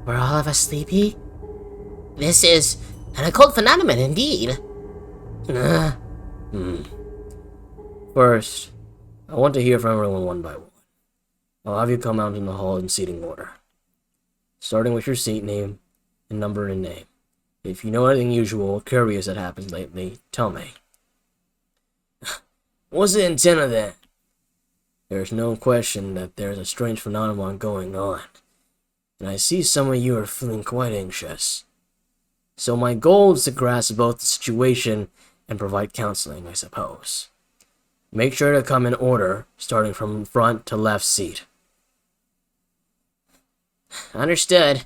Were all of us sleepy? This is an occult phenomenon indeed. First, I want to hear from everyone one by one. I'll have you come out in the hall in seating order. Starting with your seat name and number and name. If you know anything usual or curious that happened lately, tell me. What's the intent of that? There's no question that there's a strange phenomenon going on. And I see some of you are feeling quite anxious. So my goal is to grasp both the situation and provide counseling, I suppose. Make sure to come in order, starting from front to left seat. Understood.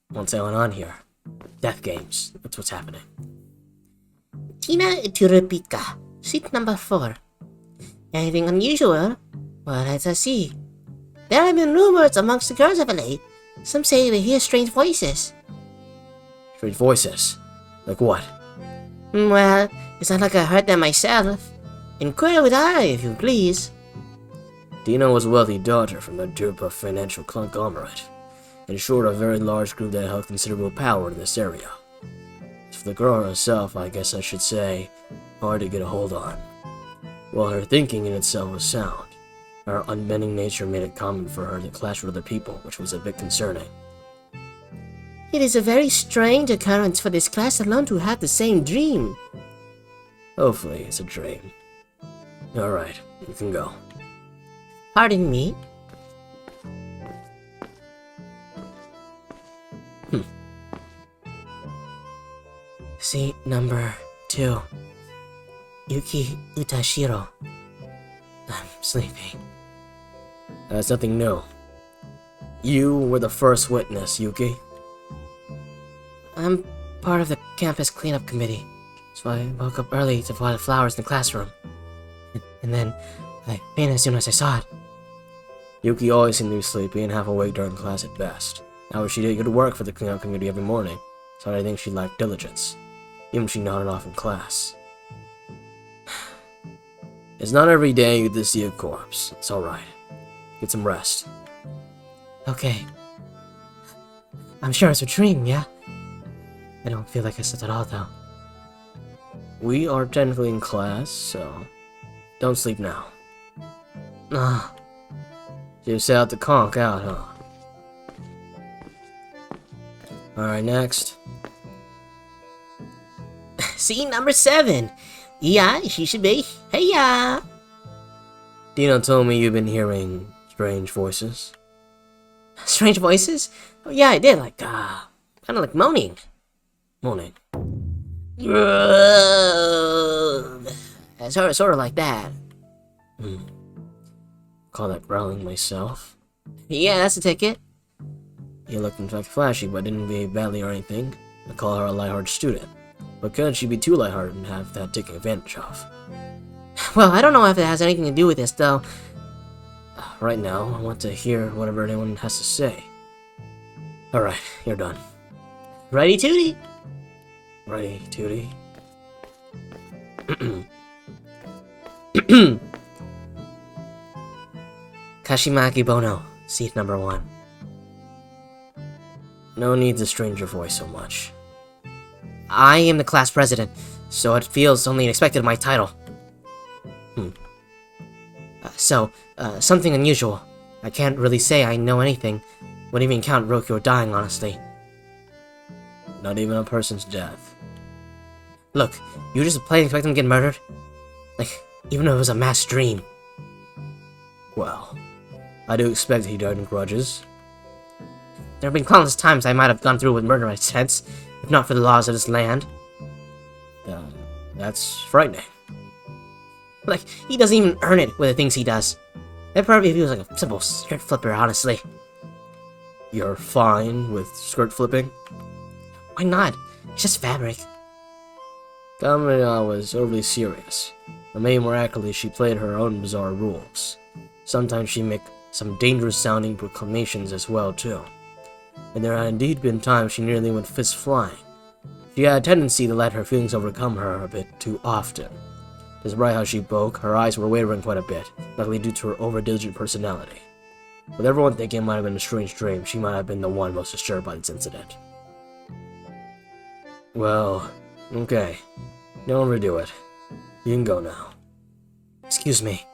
What's going on here? Death games. That's what's happening. Tina Turipika, seat number 4. Anything unusual? Well, let's see. There have been rumors amongst the girls of late. Some say they hear strange voices. Strange voices? Like what? Well, it's not like I heard them myself. Inquire with I, if you please. Dina was a wealthy daughter from a Durpa financial conglomerate. In short, a very large group that held considerable power in this area. As for the girl herself, I guess I should say, hard to get a hold on. While her thinking in itself was sound, her unbending nature made it common for her to clash with other people, which was a bit concerning. It is a very strange occurrence for this class alone to have the same dream. Hopefully, it's a dream. Alright, you can go. Pardon me? Seat number 2. Yuki Utashiro. I'm sleeping. That's nothing new. You were the first witness, Yuki. I'm part of the campus cleanup committee, so I woke up early to water flowers in the classroom. And then I fainted as soon as I saw it. Yuki always seemed to be sleepy and half awake during class at best. However, she did good work for the cleanup committee every morning, so I think she lacked diligence. Even she nodded off in class. It's not every day you get to see a corpse. It's alright. Get some rest. Okay. I'm sure it's a dream, yeah? I don't feel like I slept at all, though. We are technically in class, so don't sleep now. Ah. You set out to conk out, huh? Alright, next. Scene number 7. Yeah, she should be. Hey-ya! Dino told me you've been hearing strange voices. Strange voices? Oh, yeah, I did. Like, kind of like moaning. Moaning. Sort of like that. Call that growling myself. Yeah, that's the ticket. You looked in fact flashy, but didn't behave badly or anything. I call her a lighthearted student. But could she be too lighthearted and have that taken advantage of? Well, I don't know if it has anything to do with this, though. Right now, I want to hear whatever anyone has to say. Alright, you're done. Righty tooty. Righty tooty. Kashimaki Bono, seat number 1. No need to strain your voice so much. I am the class president, so it feels only expected of my title. Something unusual. I can't really say I know anything. Wouldn't even count Rokyo dying, honestly. Not even a person's death. Look, you just plain expect him to get murdered? Like, even if it was a mass dream. Well, I do expect he died in grudges. There have been countless times I might have gone through with murder attempts, if not for the laws of this land. That's frightening. Like, he doesn't even earn it with the things he does. That probably feels like a simple skirt flipper, honestly. You're fine with skirt flipping? Why not? It's just fabric. Kamina was overly serious, or maybe more accurately, she played her own bizarre rules. Sometimes she'd make some dangerous-sounding proclamations as well, too. And there had indeed been times she nearly went fist flying. She had a tendency to let her feelings overcome her a bit too often. Despite how she spoke, her eyes were wavering quite a bit, likely due to her over-diligent personality. With everyone thinking it might have been a strange dream, she might have been the one most disturbed by this incident. Well, okay. Don't overdo it. You can go now. Excuse me.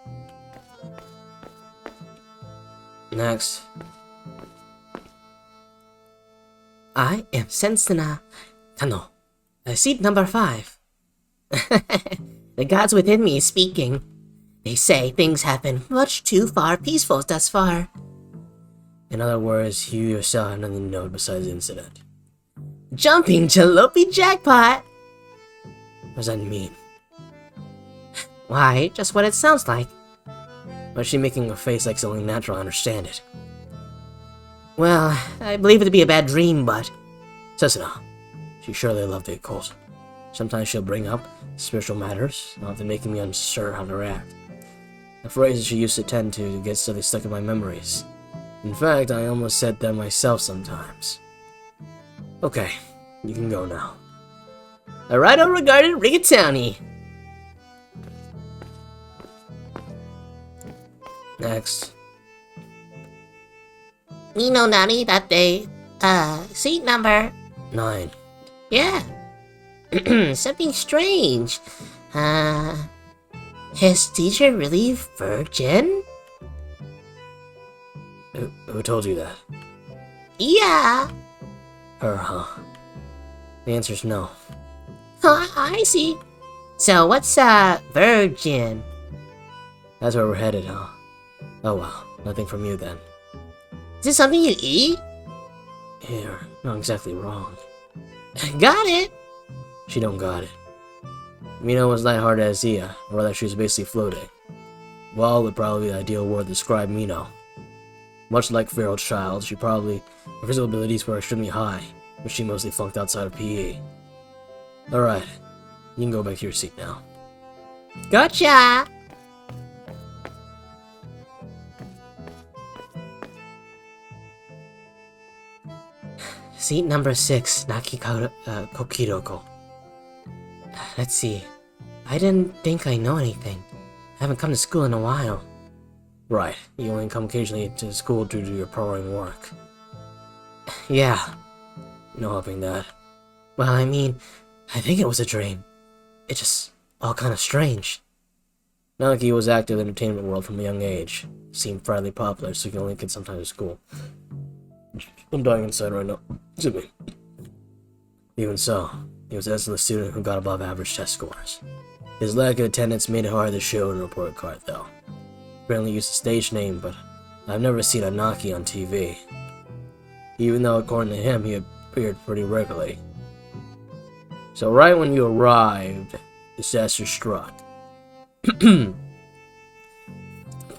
Next. I am Sensuna Tano, seat number 5. The gods within me is speaking. They say things have been much too far peaceful thus far. In other words, you yourself have nothing to note besides the incident. Jumping jalopy jackpot! What does that mean? Why, just what it sounds like. Why is she making a face like something natural? I understand it. Well, I believe it to be a bad dream, but... Sensuna, she surely loved the occult. Sometimes she'll bring up spiritual matters, often making me unsure how to react. The phrases she used to tend to get so stuck in my memories. In fact, I almost said them myself sometimes. Okay, you can go now. Arido regarded rigatoni. Next. Nino Nani that day. Seat number 9. Yeah. Something strange. His teacher really virgin? Who told you that? Yeah. Her, huh? The answer's no. I see. So what's virgin? That's where we're headed, huh? Oh well, nothing from you then. Is this something you eat? You're not exactly wrong. Got it. She don't got it. Mina was lighthearted as Zia, or rather she was basically floating. Well would probably be the ideal word to describe Mino. Much like feral child, her physical abilities were extremely high, but she mostly flunked outside of PE. Alright, you can go back to your seat now. Gotcha! Seat number 6, Kokiroko. Let's see. I didn't think I know anything. I haven't come to school in a while. Right, you only come occasionally to school due to your powering work. Yeah. No helping that. Well, I mean, I think it was a dream. It just all kind of strange. Naoki was active in the entertainment world from a young age. Seemed fairly popular, so he only could sometimes to school. I'm dying inside right now. Excuse me. Even so, he was an excellent student who got above average test scores. His lack of attendance made it hard to show in a report card, though. Apparently used a stage name, but I've never seen a Naki on TV. Even though, according to him, he appeared pretty regularly. So right when you arrived, disaster struck. Put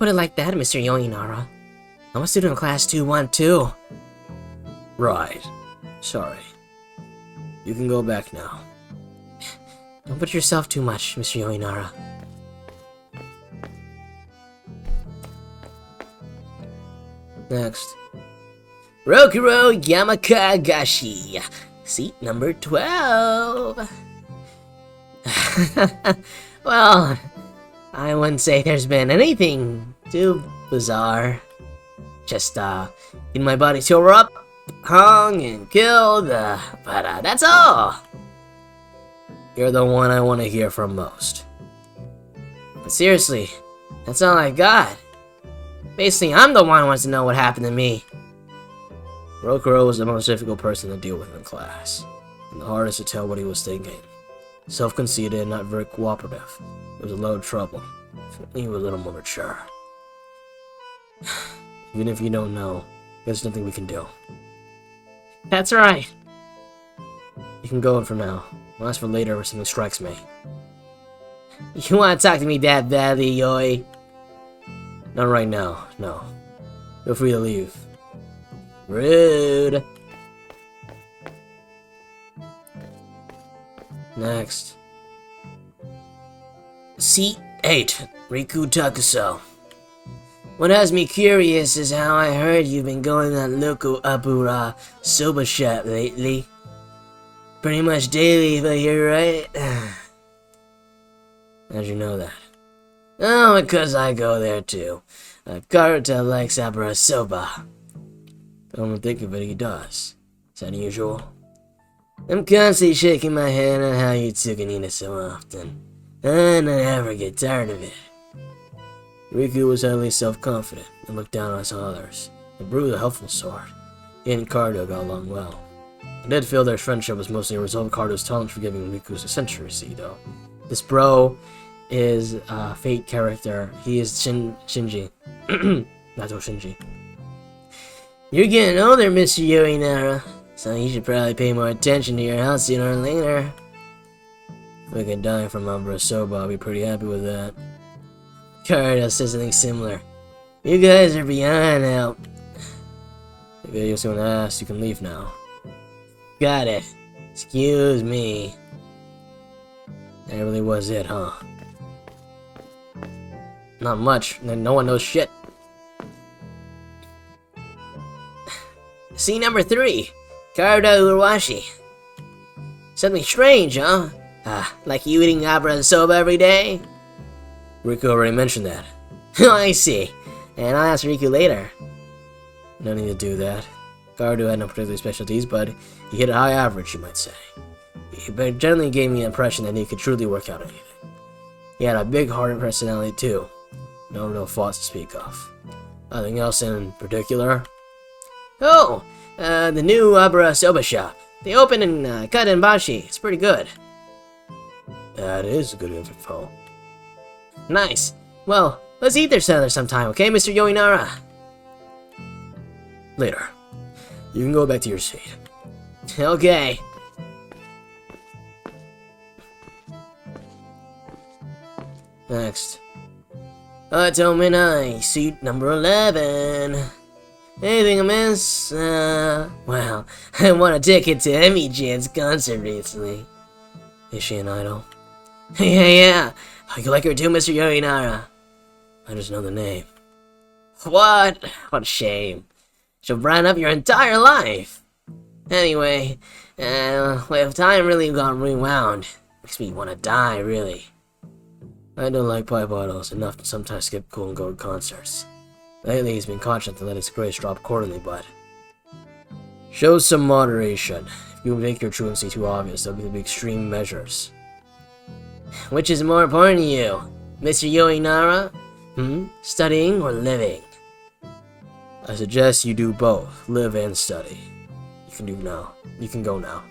it like that, Mr. Yoinara. I'm a student of class 212. Right. Sorry. You can go back now. Don't put yourself too much, Mr. Yoinara. Next. Rokuro Yamakagashi, seat number 12. Well, I wouldn't say there's been anything too bizarre. Just, getting my body tore up, hung, and killed, but that's all! You're the one I want to hear from most. But seriously, that's all I got. Basically, I'm the one who wants to know what happened to me. Rokuro was the most difficult person to deal with in class, and the hardest to tell what he was thinking. Self-conceited and not very cooperative. It was a load of trouble. He was a little more mature. Even if you don't know, there's nothing we can do. That's right. You can go in for now. I'll ask for later if something strikes me. You want to talk to me that badly, Yoi? Not right now, no. Feel free to leave. Rude. Next. Seat 8, Riku Takuso. What has me curious is how I heard you've been going to that local Abura soba shop lately. Pretty much daily, if I hear right. How'd you know that? Oh, because I go there too. Karuta likes Abura soba. Don't think of it, he does. Is that unusual? I'm constantly shaking my head on how you took and eat it so often. And I never get tired of it. Riku was highly self-confident and looked down on us others. The Brew was a helpful sort. He and Cardo got along well. I did feel their friendship was mostly a result of Cardo's talent for giving Riku's eccentricity, though. This bro is a Fate character. He is Shinji. Nato Shinji. You're getting older, Mr. Yoinara, so you should probably pay more attention to your health sooner or later. If we can die from Umbra Soba, I'll be pretty happy with that. Cardo says something similar. You guys are beyond help. If you just want to ask, you can leave now. Got it. Excuse me. That really was it, huh? Not much. No one knows shit. Scene number 3. Karuta Urawashi. Something strange, huh? Like you eating abra and soba every day? Riku already mentioned that. Oh, I see. And I'll ask Riku later. No need to do that. Karuta had no particular specialties, but he hit a high average, you might say. He generally gave me the impression that he could truly work out anything. He had a big-hearted personality, too. No real faults to speak of. Nothing else in particular? Oh, the new Abra Soba shop. They opened in Kadenbashi. It's pretty good. That is good info. Nice. Well, let's eat there sometime, okay, Mr. Yoinara? Later. You can go back to your seat. Okay. Next. Otomenai, seat number 11. Anything amiss? Well, I won a ticket to Emi-jan's concert recently. Is she an idol? Yeah. You like her too, Mr. Yoinara? I just know the name. What? What a shame. She'll brighten up your entire life. Anyway, if time really got rewound, makes me want to die, really. I don't like pipe idols enough to sometimes skip cool and go to concerts. Lately he's been conscious to let his grades drop quarterly, but... show some moderation. If you make your truancy too obvious, there'll be extreme measures. Which is more important to you, Mr. Yoinara? Studying or living? I suggest you do both, live and study. You can go now.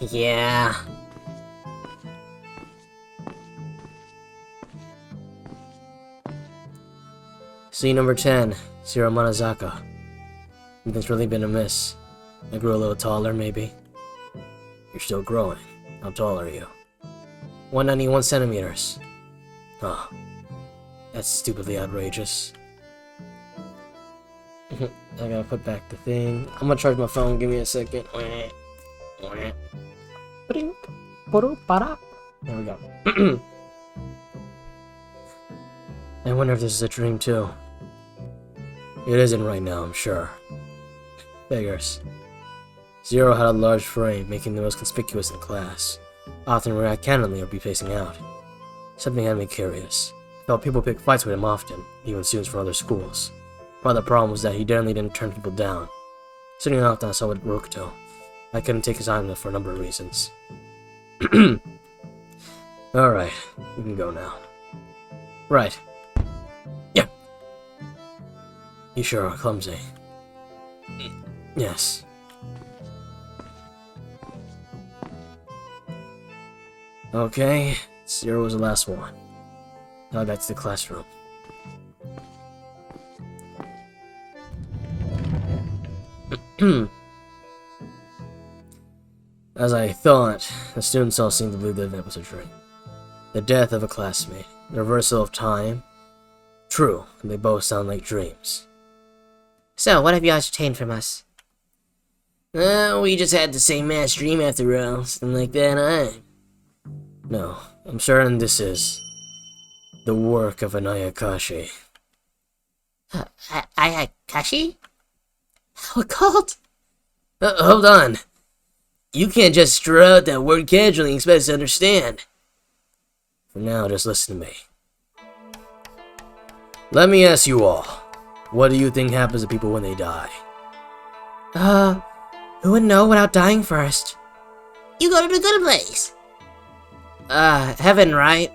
Yeah. Scene number 10, Zero Manazaka. Something's really been amiss. I grew a little taller, maybe. You're still growing. How tall are you? 191 centimeters. Oh, that's stupidly outrageous. I gotta put back the thing. I'm gonna charge my phone, give me a second. There we go. I wonder if this is a dream too. It isn't right now, I'm sure. Figures. Zero had a large frame, making him the most conspicuous in class. Often react candidly or be facing out. Something had me curious. Though people pick fights with him often, even students from other schools. Part of the problem was that he generally didn't turn people down. Sitting off I saw with Rokuto, I couldn't take his eye for a number of reasons. Alright, we can go now. Right. Yeah. You sure are clumsy. Yes. Okay, 0 was the last one. Now back to the classroom. As I thought, the students all seemed to believe the event was a dream. The death of a classmate, the reversal of time. True, they both sound like dreams. So, what have you ascertained from us? We just had the same mass dream after all, something like that, huh? No, I'm certain this is the work of an Ayakashi. Ayakashi? Occult? Hold on. You can't just throw out that word casually and expect us to understand. For now, just listen to me. Let me ask you all, what do you think happens to people when they die? Who would know without dying first? You go to the good place. Heaven, right?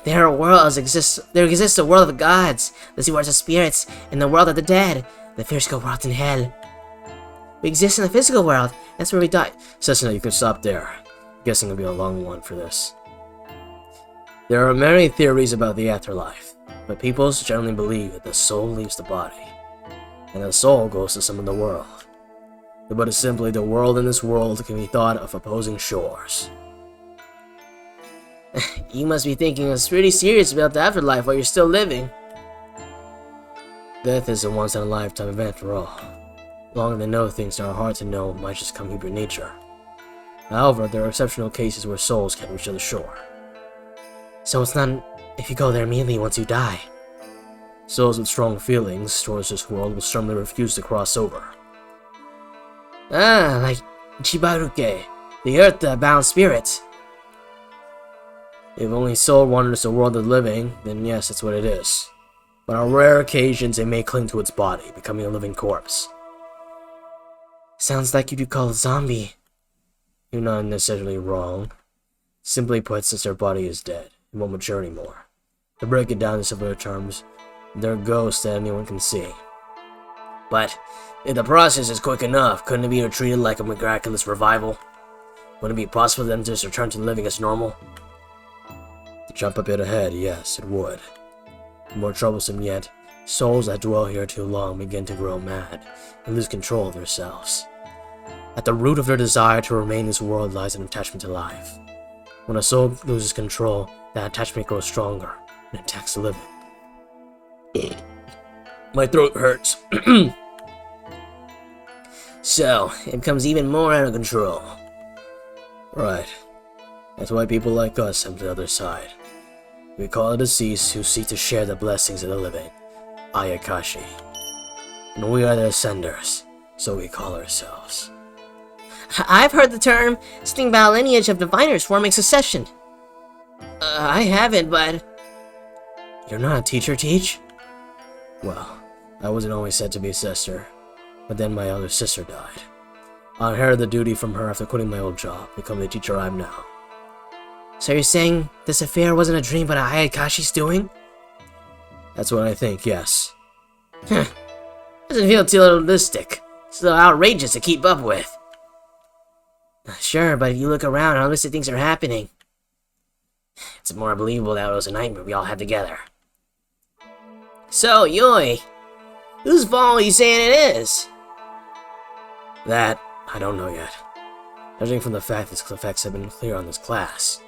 There exists a world of the gods, the world of spirits, and the world of the dead, the physical world in hell. We exist in the physical world, that's where we die. Cessna, you can stop there. Guessing it'll be a long one for this. There are many theories about the afterlife, but people generally believe that the soul leaves the body, and the soul goes to some other world. But it's simply the world in this world can be thought of opposing shores. You must be thinking it's pretty serious about the afterlife while you're still living. Death is a once-in-a-lifetime event for all. Long as they know things that are hard to know might just come human nature. However, there are exceptional cases where souls can't reach the shore. So it's not if you go there immediately once you die. Souls with strong feelings towards this world will sternly refuse to cross over. Like Chibaruke, the earth-bound spirit. If only soul wanders the world of the living, then yes, that's what it is. But on rare occasions, it may cling to its body, becoming a living corpse. Sounds like you do call a zombie. You're not necessarily wrong. Simply put, since their body is dead, it won't mature anymore. To break it down in simpler terms, they're ghosts that anyone can see. But if the process is quick enough, couldn't it be treated like a miraculous revival? Wouldn't it be possible for them to just return to living as normal? To jump a bit ahead, yes, it would. More troublesome yet, souls that dwell here too long begin to grow mad and lose control of themselves. At the root of their desire to remain in this world lies an attachment to life. When a soul loses control, that attachment grows stronger and attacks the living. My throat hurts. So, it becomes even more out of control. Right. That's why people like us come to the other side. We call the deceased who seek to share the blessings of the living, Ayakashi. And we are the ascenders, so we call ourselves. I've heard the term, something about a lineage of diviners forming succession. I haven't, but... You're not a teacher, Teach? Well, I wasn't always said to be a sister, but then my elder sister died. I inherited the duty from her after quitting my old job, becoming the teacher I am now. So you're saying this affair wasn't a dream but Ayakashi's doing? That's what I think, yes. Doesn't feel too realistic. So outrageous to keep up with. Sure, but if you look around, unlisted things are happening. It's more believable that it was a nightmare we all had together. So, Yoi, whose fault are you saying it is? That, I don't know yet. Judging from the fact that the effects have been clear on this class,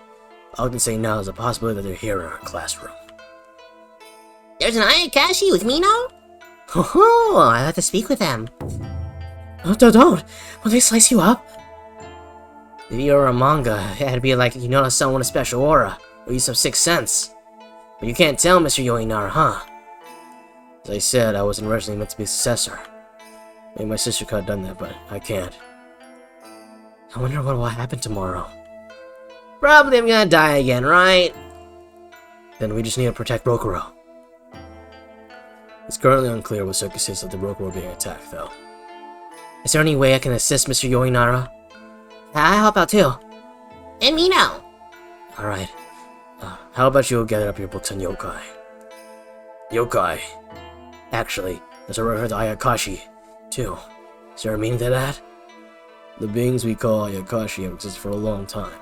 all I can say now is a possibility that they're here in our classroom. There's an Ayakashi with me now? Oh, I'd like to speak with them. Oh, don't! Will they slice you up? If you were a manga, it'd be like you notice someone with a special aura, or use some sixth sense. But you can't tell Mr. Yoinar, huh? As I said, I wasn't originally meant to be a successor. Maybe my sister could have done that, but I can't. I wonder what will happen tomorrow. Probably I'm gonna die again, right? Then we just need to protect Rokuro. It's currently unclear what circumstances of the Rokuro being attacked, though. Is there any way I can assist Mr. Yoinara? I help out too. And Mino. Alright. How about you gather up your books on yokai? Yokai. Actually, there's a reference to Ayakashi, too. Is there a meaning to that? The beings we call Ayakashi have existed for a long time.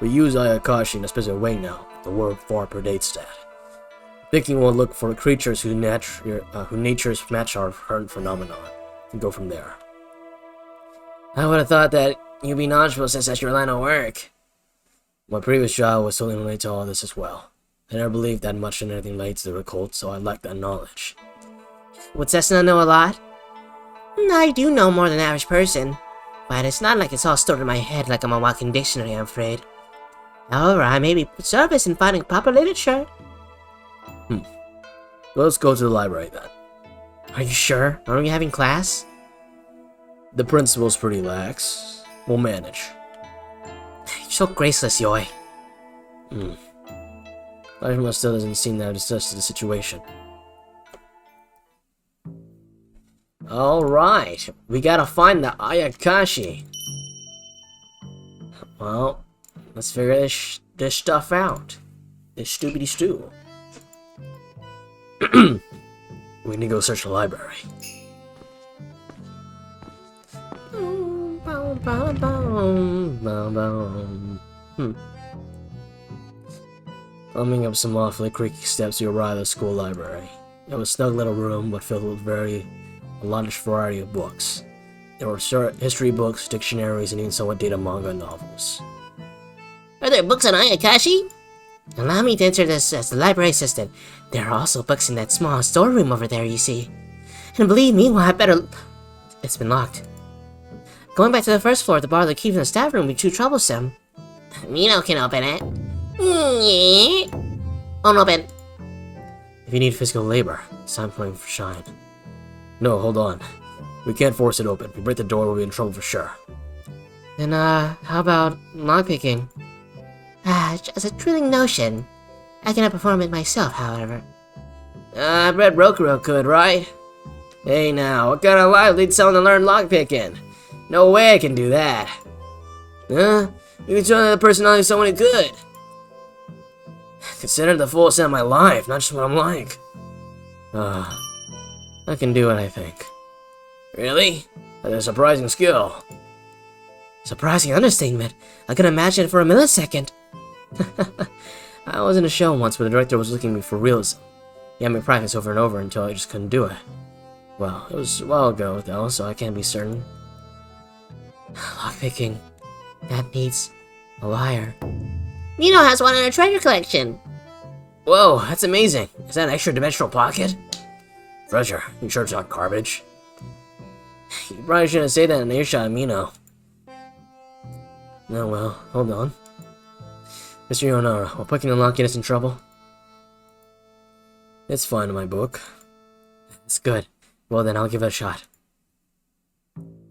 We use Ayakashi in a specific way now. The word far predates that. Thinking we'll look for creatures whose natures match our current phenomenon, and go from there. I would have thought that you'd be knowledgeable since that's your line of work. My previous job was totally related to all this as well. I never believed that much in anything related to the occult, so I lacked that knowledge. Would Cessna know a lot? I do know more than the average person. But it's not like it's all stored in my head like I'm a walking dictionary, I'm afraid. However, I may be of service in finding proper literature. Let's go to the library then. Are you sure? Aren't we having class? The principal's pretty lax. We'll manage. You're so graceless, Yoi. Life still doesn't seem to have adjusted to the situation. Alright, we gotta find the Ayakashi. Well, let's figure this stuff out. This stoobity stew. We need to go search the library. Climbing up some awfully creaky steps, you arrive at the school library. It was a snug little room, but filled with a large variety of books. There were history books, dictionaries, and even somewhat dated manga novels. Are there books on Ayakashi? Allow me to enter this as the library assistant. There are also books in that small storeroom over there, you see. And believe me, we'll have better... It's been locked. Going back to the first floor to borrow the key from the staff room would be too troublesome. Mino can open it. Yeah. Won't open. If you need physical labor, it's time for shine. No, hold on. We can't force it open. If we break the door, we'll be in trouble for sure. Then, how about lockpicking? Just a thrilling notion. I cannot perform it myself, however. I bet Rokuro could, right? Hey now, what kind of life leads someone to learn lockpicking? No way I can do that. You can show the personality of someone who could. Consider the full extent of my life, not just what I'm like. I can do it, I think. Really? That's a surprising skill. Surprising understatement. I could imagine it for a millisecond. I was in a show once where the director was looking at me for realism. He had me practice over and over until I just couldn't do it. Well, it was a while ago though, so I can't be certain. Lockpicking. That needs a liar. Mino has one in her treasure collection. Whoa, that's amazing. Is that an extra dimensional pocket? Treasure, you sure it's not garbage? You probably shouldn't say that in earshot of Mino. Oh well, hold on. Mr. Yonara, will picking the lock get us in trouble? It's fine in my book. It's good. Well then, I'll give it a shot.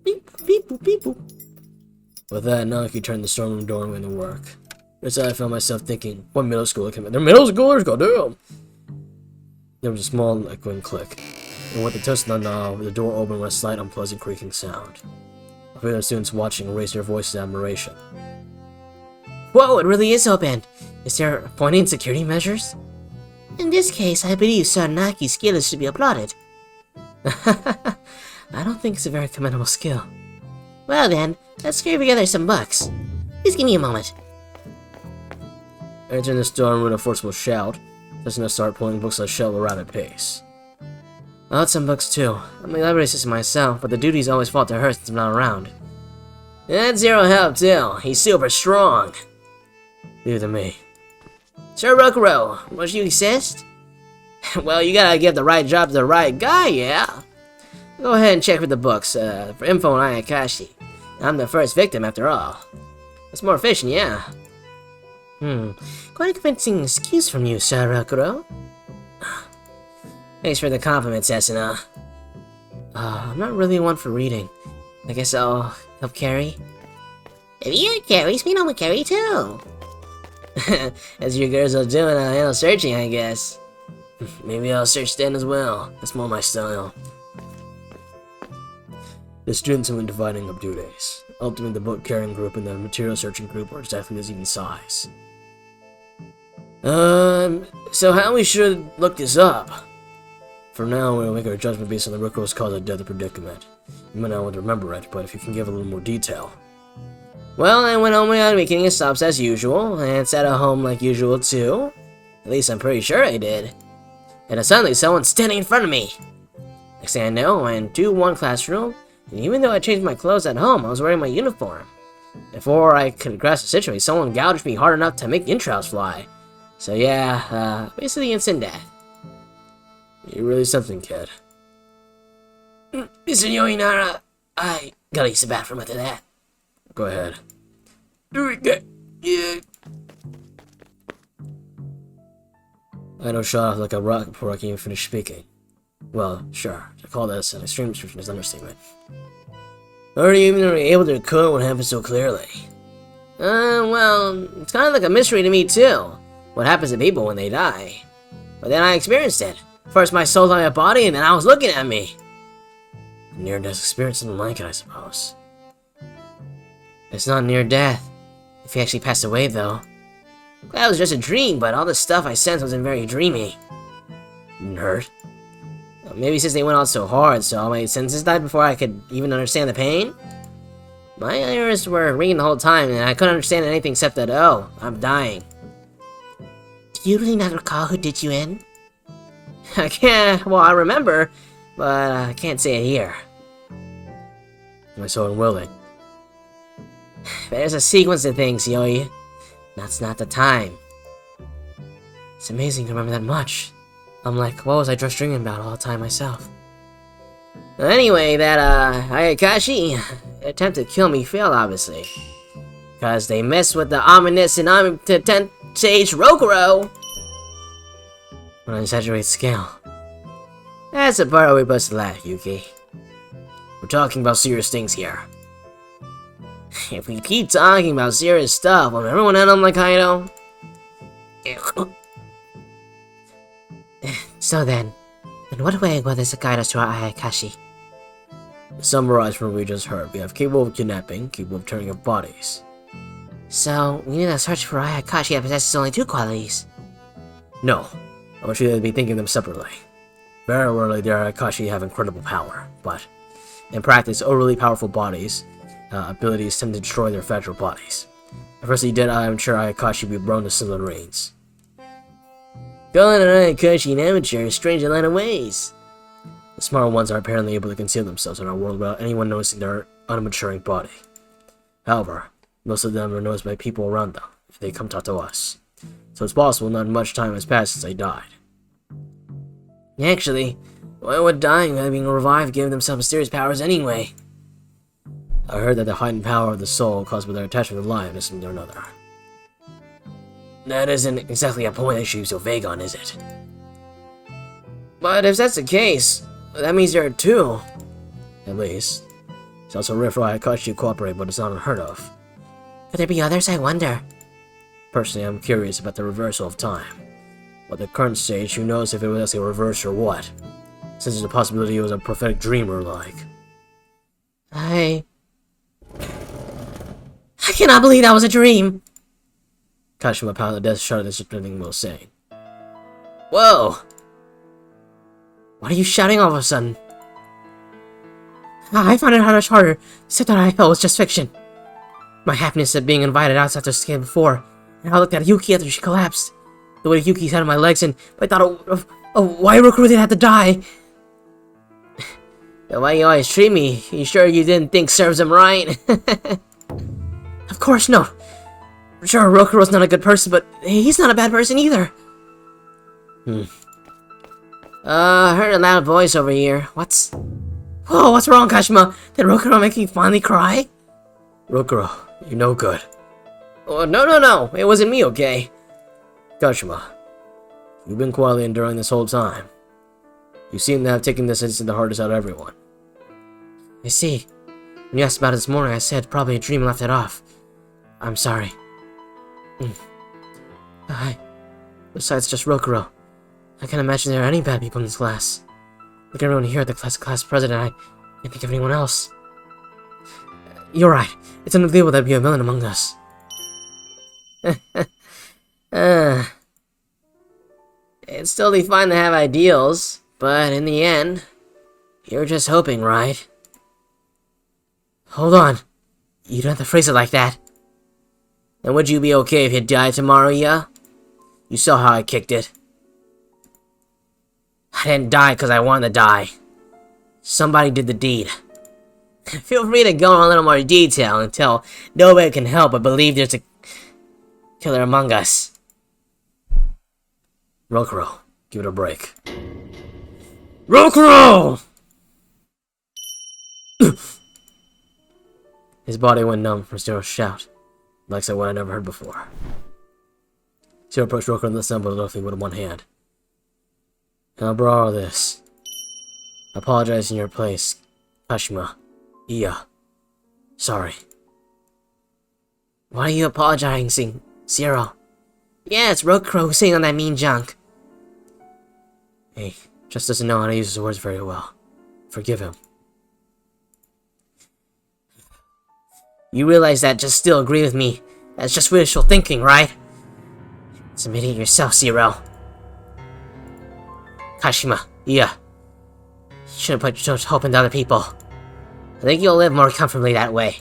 Beep, beep, boop, beep, boop. With that, now I can turn the storeroom door and go to work. Inside, I found myself thinking, what middle schooler can... They're middle schoolers? Goddamn! There was a small echoing click, and with the touch on the knob, the door opened with a slight unpleasant creaking sound. A few of the students watching raised their voices in admiration. Whoa, it really is open! Is there pointing security measures? In this case, I believe Sir Naki's skill is to be applauded. I don't think it's a very commendable skill. Well then, let's scrape together some books. Please give me a moment. Entering the storeroom with a forceful shout, just to start pulling books on the shelf at a rapid pace. I want some books too. I'm a library assistant myself, but the duties always fall to her since I'm not around. That's Zero help too. He's super strong. Neither to me. Sir Rokuro, would you assist? Well, you gotta give the right job to the right guy, yeah? Go ahead and check for the books, for info on Ayakashi. I'm the first victim, after all. It's more efficient, yeah. Quite a convincing excuse from you, Sir Rokuro. Thanks for the compliments, Esuna. I'm not really one for reading. I guess I'll help carry. If you carry, Mino will carry too. As you girls are doing, I'll handle searching, I guess. Maybe I'll search then as well. That's more my style. The students have been dividing up duties. Ultimately, the book-carrying group and the material-searching group are exactly the same size. So how we should look this up? For now, we'll make our judgment based on the Rokuro's cause of death predicament. You might not want to remember it, but if you can give a little more detail. Well, I went home without making any stops as usual, and sat at home like usual too. At least I'm pretty sure I did. And then suddenly someone's standing in front of me. Next thing I know, I'm into one classroom, and even though I changed my clothes at home, I was wearing my uniform. Before I could grasp the situation, someone gouged me hard enough to make entrails fly. So yeah, basically instant death. You're really something, kid. Mr. Yoinara, I gotta use the bathroom after that. Go ahead. Yeah. I don't shut off like a rocket before I can even finish speaking. Well, sure, to call this an extreme description is an understatement. Are you even able to recall what happened so clearly? Well, it's kind of like a mystery to me too. What happens to people when they die? But then I experienced it. First my soul's on my body, and then I was looking at me. A near-death experience, something like it, I suppose. It's not near death. If he actually passed away, though. That was just a dream, but all the stuff I sensed wasn't very dreamy. Nerd. Well, maybe since they went out so hard, so all my senses died before I could even understand the pain? My ears were ringing the whole time, and I couldn't understand anything except that, oh, I'm dying. Do you really not recall who did you in? I can't, well, I remember, but I can't say it here. Am I so unwilling? There's a sequence of things, Yoi. That's not the time. It's amazing to remember that much. I'm like, what was I just dreaming about all the time myself? Anyway, that, Ayakashi attempted to kill me failed, obviously. Because they messed with the ominous and omnipotent sage Rokuro! On an exaggerated scale. That's the part we're supposed to laugh, Yuki. We're talking about serious things here. If we keep talking about serious stuff, will everyone end up like Kaido? So then, in what way will this guide us to our Ayakashi? To summarize from what we just heard, we have capable of kidnapping, capable of turning up bodies. So, we need to search for Ayakashi that possesses only two qualities. No, I want you to be thinking them separately. Very rarely the Ayakashi have incredible power, but in practice, overly powerful bodies, abilities tend to destroy their fragile bodies. If first he did, I am sure Ayakashi would be blown to smithereens. Calling an Ayakashi an amateur is strange in a lot of ways. The smarter ones are apparently able to conceal themselves in our world without anyone noticing their unmaturing body. However, most of them are noticed by people around them if they come talk to us. So it's possible not much time has passed since they died. Actually, why would dying and being revived give themselves mysterious powers anyway? I heard that the heightened power of the soul caused by their attachment to life is something or another. That isn't exactly a point I should be so vague on, is it? But if that's the case, that means there are two. At least. It's also rare for Ayakashi to cooperate, but it's not unheard of. Could there be others, I wonder? Personally, I'm curious about the reversal of time. At the current stage, who knows if it was actually a reverse or what? Since there's a possibility it was a prophetic dream or like. I cannot believe that was a dream! Kashima pounded the desk shut as if nothing was saying. Whoa! What are you shouting all of a sudden? I found it much harder to say that I felt was just fiction. My happiness at being invited outside to escape before, and I looked at Yuki after she collapsed. The way Yuki's had on my legs, and I thought of why Rokuro did have to die. The way you always treat me, you sure you didn't think serves him right? Of course, no. Sure, Rokuro's not a good person, but he's not a bad person either. I heard a loud voice over here. What's wrong, Kashima? Did Rokuro make you finally cry? Rokuro, you're no good. Oh, no. It wasn't me, okay? Kashima, you've been quietly enduring this whole time. You seem to have taken this incident the hardest out of everyone. I see. When you asked about it this morning, I said probably a dream left it off. I'm sorry. Besides just Rokuro, I can't imagine there are any bad people in this class. Look at everyone here at the class president. I can't think of anyone else. You're right. It's unbelievable there'd be a villain among us. It's totally fine to have ideals, but in the end, you're just hoping, right? Hold on. You don't have to phrase it like that. And would you be okay if you died tomorrow, yeah? You saw how I kicked it. I didn't die because I wanted to die. Somebody did the deed. Feel free to go in a little more detail until nobody can help but believe there's a killer among us. Rokuro, give it a break. Rokuro! His body went numb from Zero's shout, like someone I never heard before. Zero approached Rokuro and assembled roughly with one hand. I'll borrow this. Apologize in your place, Kashima. Iya. Sorry. Why are you apologizing, Zero? Yeah, it's Rokuro who's saying all that mean junk. He just doesn't know how to use his words very well. Forgive him. You realize that just still agree with me. That's just wishful thinking, right? It's an idiot yourself, Zero. Kashima, yeah. You shouldn't put so much hope into other people. I think you'll live more comfortably that way.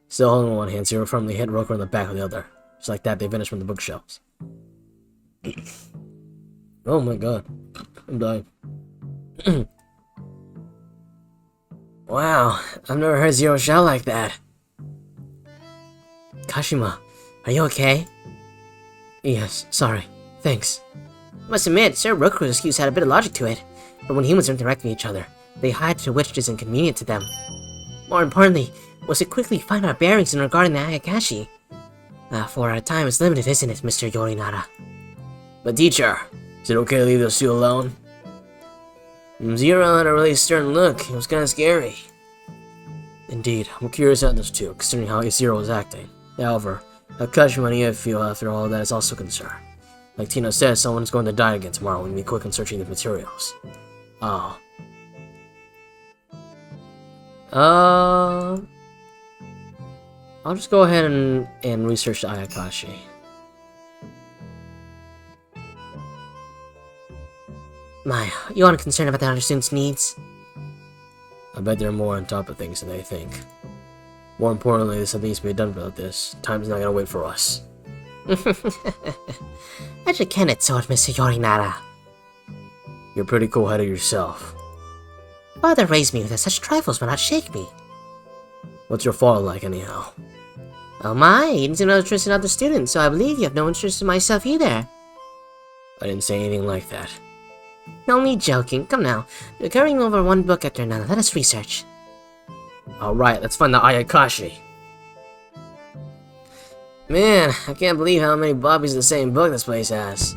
Still holding one hand, Zero firmly hit Rokuro in the back with the other. Just like that, they vanished from the bookshelves. Oh my god. I'm dying. Wow, I've never heard Zero shout like that. Kashima, are you okay? Yes, sorry. Thanks. I must admit, Sir Rokuro's excuse had a bit of logic to it. But when humans interact with each other, they hide to which is inconvenient to them. More importantly, was to quickly find our bearings in regarding the Ayakashi. For our time is limited, isn't it, Mr. Yorinara? But teacher, is it okay to leave those two alone? Zero had a really stern look. It was kind of scary. Indeed, I'm curious about those two, considering how Zero was acting. However, how Kashima and I feel after all that is also a concern. Like Tina said, someone's going to die again tomorrow when we be quick in searching the materials. Oh. I'll just go ahead and research the Ayakashi. My, you aren't concerned about the other students' needs? I bet they're more on top of things than they think. More importantly, there's something needs to be done about this. Time's not gonna wait for us. I just can't insult Mr. Yorinara. You're pretty cool-headed yourself. Father raised me with such trifles will not shake me. What's your father like, anyhow? Oh my, you didn't seem no interest in other students, so I believe you have no interest in myself either. I didn't say anything like that. Only joking. Come now. We're carrying over one book after another. Let us research. Alright, let's find the Ayakashi. Man, I can't believe how many copies of the same book this place has.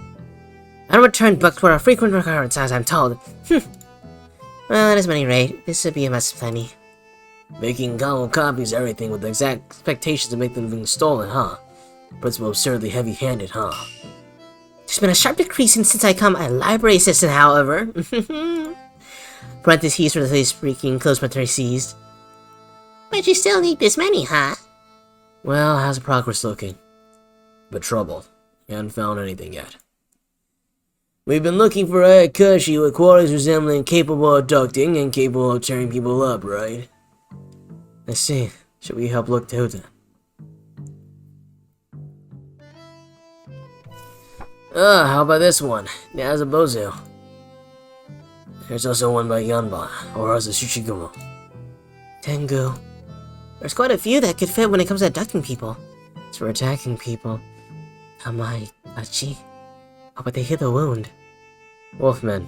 Unreturned books were a frequent occurrence, as I'm told. Well, at as many rate, this would be a mess plenty. Making common copies of everything with the exact expectations to make them being stolen, huh? Principle absurdly heavy-handed, huh? There's been a sharp decrease since I come a library assistant, however. Parentheses for the speaking, close parentheses. But you still need this many, huh? Well, how's the progress looking? But troubled. We haven't found anything yet. We've been looking for Ayakashi with qualities resembling capable of abducting and capable of tearing people up, right? I see. Should we help look too then? How about this one? Nazabozu. There's also one by Yanba, or as a Shuchigumo. Tengu. There's quite a few that could fit when it comes to abducting people. As for attacking people, Achi. How about they hit the wound? Wolfmen.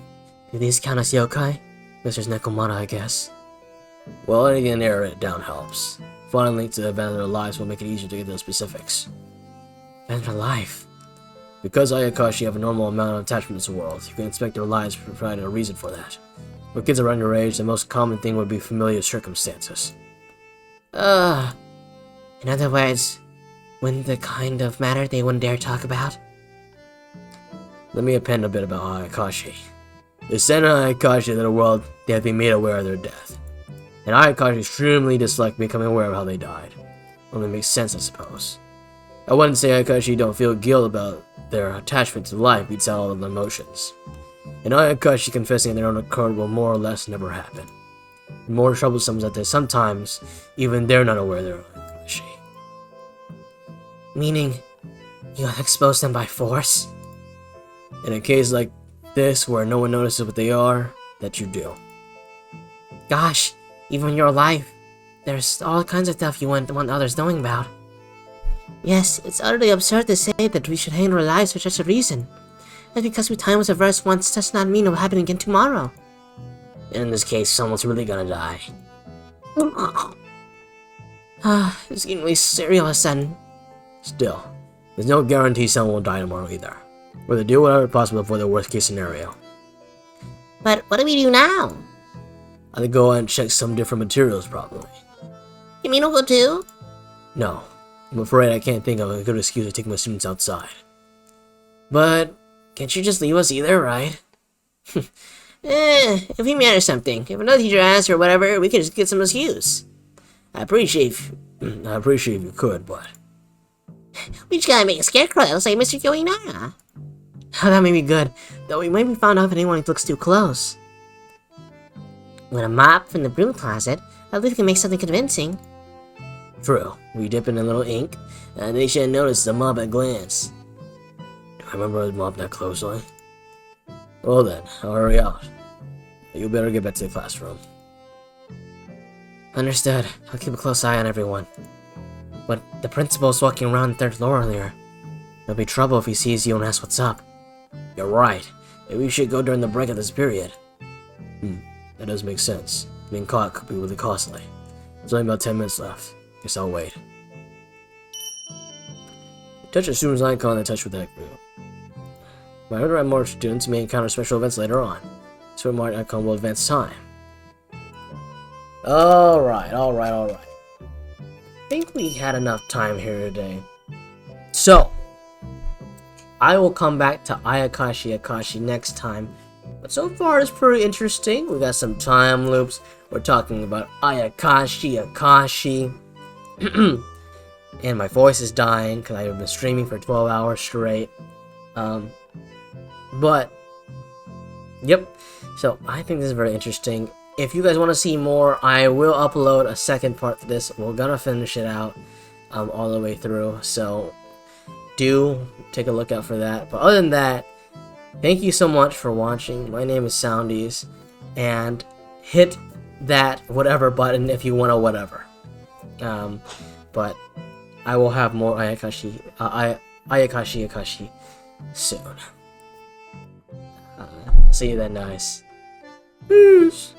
Do these count as yokai? Guess there's Nekomata, I guess. Well, anything to narrow it down helps. Finding a link to the event of their lives will make it easier to get those specifics. Event of their life? Because Ayakashi have a normal amount of attachment to this world, you can expect their lives providing a reason for that. For kids around your age, the most common thing would be familiar circumstances. In other words, when the kind of matter they wouldn't dare talk about? Let me append a bit about Ayakashi. They sent Ayakashi to the world they have been made aware of their death. And Ayakashi extremely disliked becoming aware of how they died. Only makes sense, I suppose. I wouldn't say Ayakashi don't feel guilt about their attachment to life beats out all of the emotions. And Ayakashi confessing their own accord will more or less never happen. The more troublesome is that they sometimes, even they're not aware they're Ayakashi. Meaning, you expose them by force? In a case like this, where no one notices what they are, that you do. Gosh, even in your life, there's all kinds of stuff you wouldn't want others knowing about. Yes, it's utterly absurd to say that we should hang our lives for such a reason. Just because we time was averse once does not mean it will happen again tomorrow. In this case, someone's really gonna die. It's getting really surreal all of a sudden. Still, there's no guarantee someone will die tomorrow either. We're to do whatever possible for the worst case scenario. But what do we do now? I think go out and check some different materials, probably. You mean we'll go too? No, I'm afraid I can't think of a good excuse to take my students outside. But, can't you just leave us either, right? If we manage something, if another teacher asks or whatever, we can just get some excuse. I appreciate if you could, but... We just gotta make a scarecrow that looks like Mr. Yoinara. Oh, that may be good, though we might be found out if anyone looks too close. With a mop from the broom closet, at least we can make something convincing. True, we dip in a little ink, and they should notice the mop at a glance. Do I remember the mop that closely? Well then, I'll hurry out. You better get back to the classroom. Understood. I'll keep a close eye on everyone. But the principal's walking around the 3rd floor earlier. There'll be trouble if he sees you and asks what's up. You're right. Maybe we should go during the break of this period. That does make sense. Being caught could be really costly. There's only about 10 minutes left. Guess I'll wait. Touch a student's icon and touch with that group. By underwriting more students, you may encounter special events later on. So mark icon will advance time. Alright. I think we had enough time here today. So, I will come back to Ayakashi Akashi next time. But so far it's pretty interesting. We got some time loops. We're talking about Ayakashi Akashi. And my voice is dying because I've been streaming for 12 hours straight. But, yep. So, I think this is very interesting. If you guys want to see more, I will upload a second part to this. We're gonna finish it out all the way through. So, do take a look out for that. But other than that, thank you so much for watching. My name is Soundies. And hit that whatever button if you want to whatever. But I will have more Ayakashi Akashi soon. See you then, guys. Peace.